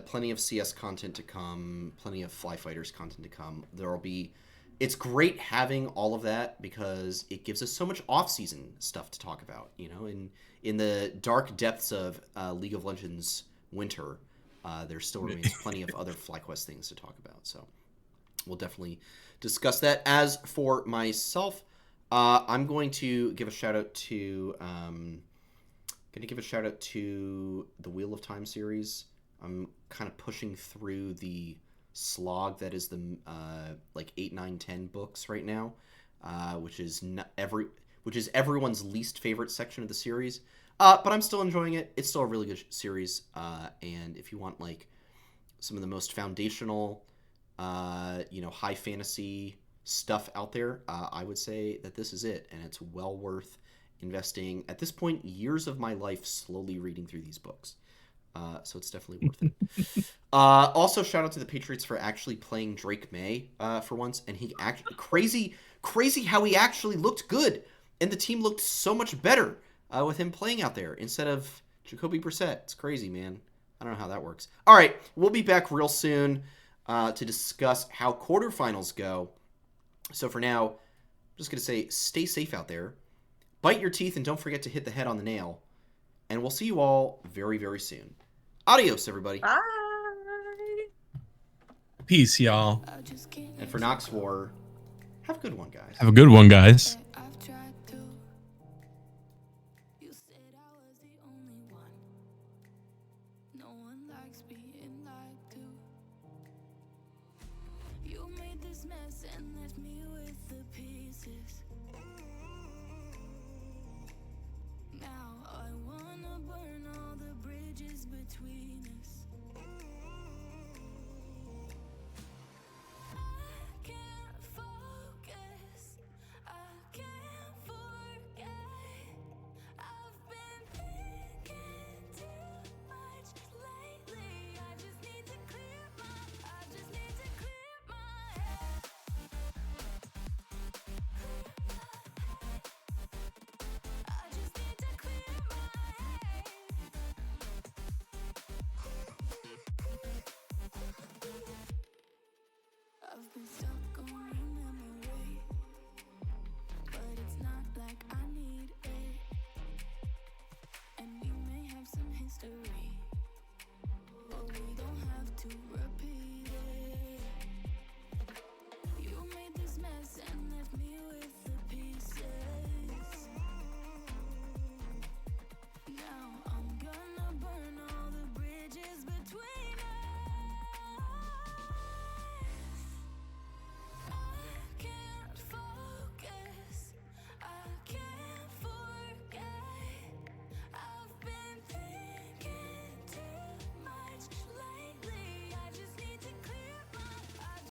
Plenty of CS content to come, plenty of Fly Fighters content to come. There'll be, it's great having all of that because it gives us so much off-season stuff to talk about. You know, in the dark depths of League of Legends winter, there still remains plenty of other FlyQuest things to talk about. So we'll definitely discuss that. As for myself, I'm going to give a shout out to the Wheel of Time series. I'm kind of pushing through the slog that is the like 8, 9, 10 books right now, which is everyone's least favorite section of the series, but I'm still enjoying it. It's still a really good series, and if you want like some of the most foundational high fantasy stuff out there, I would say that this is it, and it's well worth investing at this point years of my life slowly reading through these books. So it's definitely worth it. Also, shout out to the Patriots for actually playing Drake May for once, and he actually crazy how he actually looked good, and the team looked so much better with him playing out there instead of Jacoby Brissett. It's crazy, man. I don't know how that works. All right, we'll be back real soon to discuss how quarterfinals go. So for now, I'm just gonna say, stay safe out there, bite your teeth, and don't forget to hit the head on the nail. And we'll see you all very, very soon. Adios, everybody. Bye. Peace, y'all. And for Nox War, have a good one, guys. Have a good one, guys. I've been stuck on your memory, but it's not like I need it. And we may have some history, but we don't have to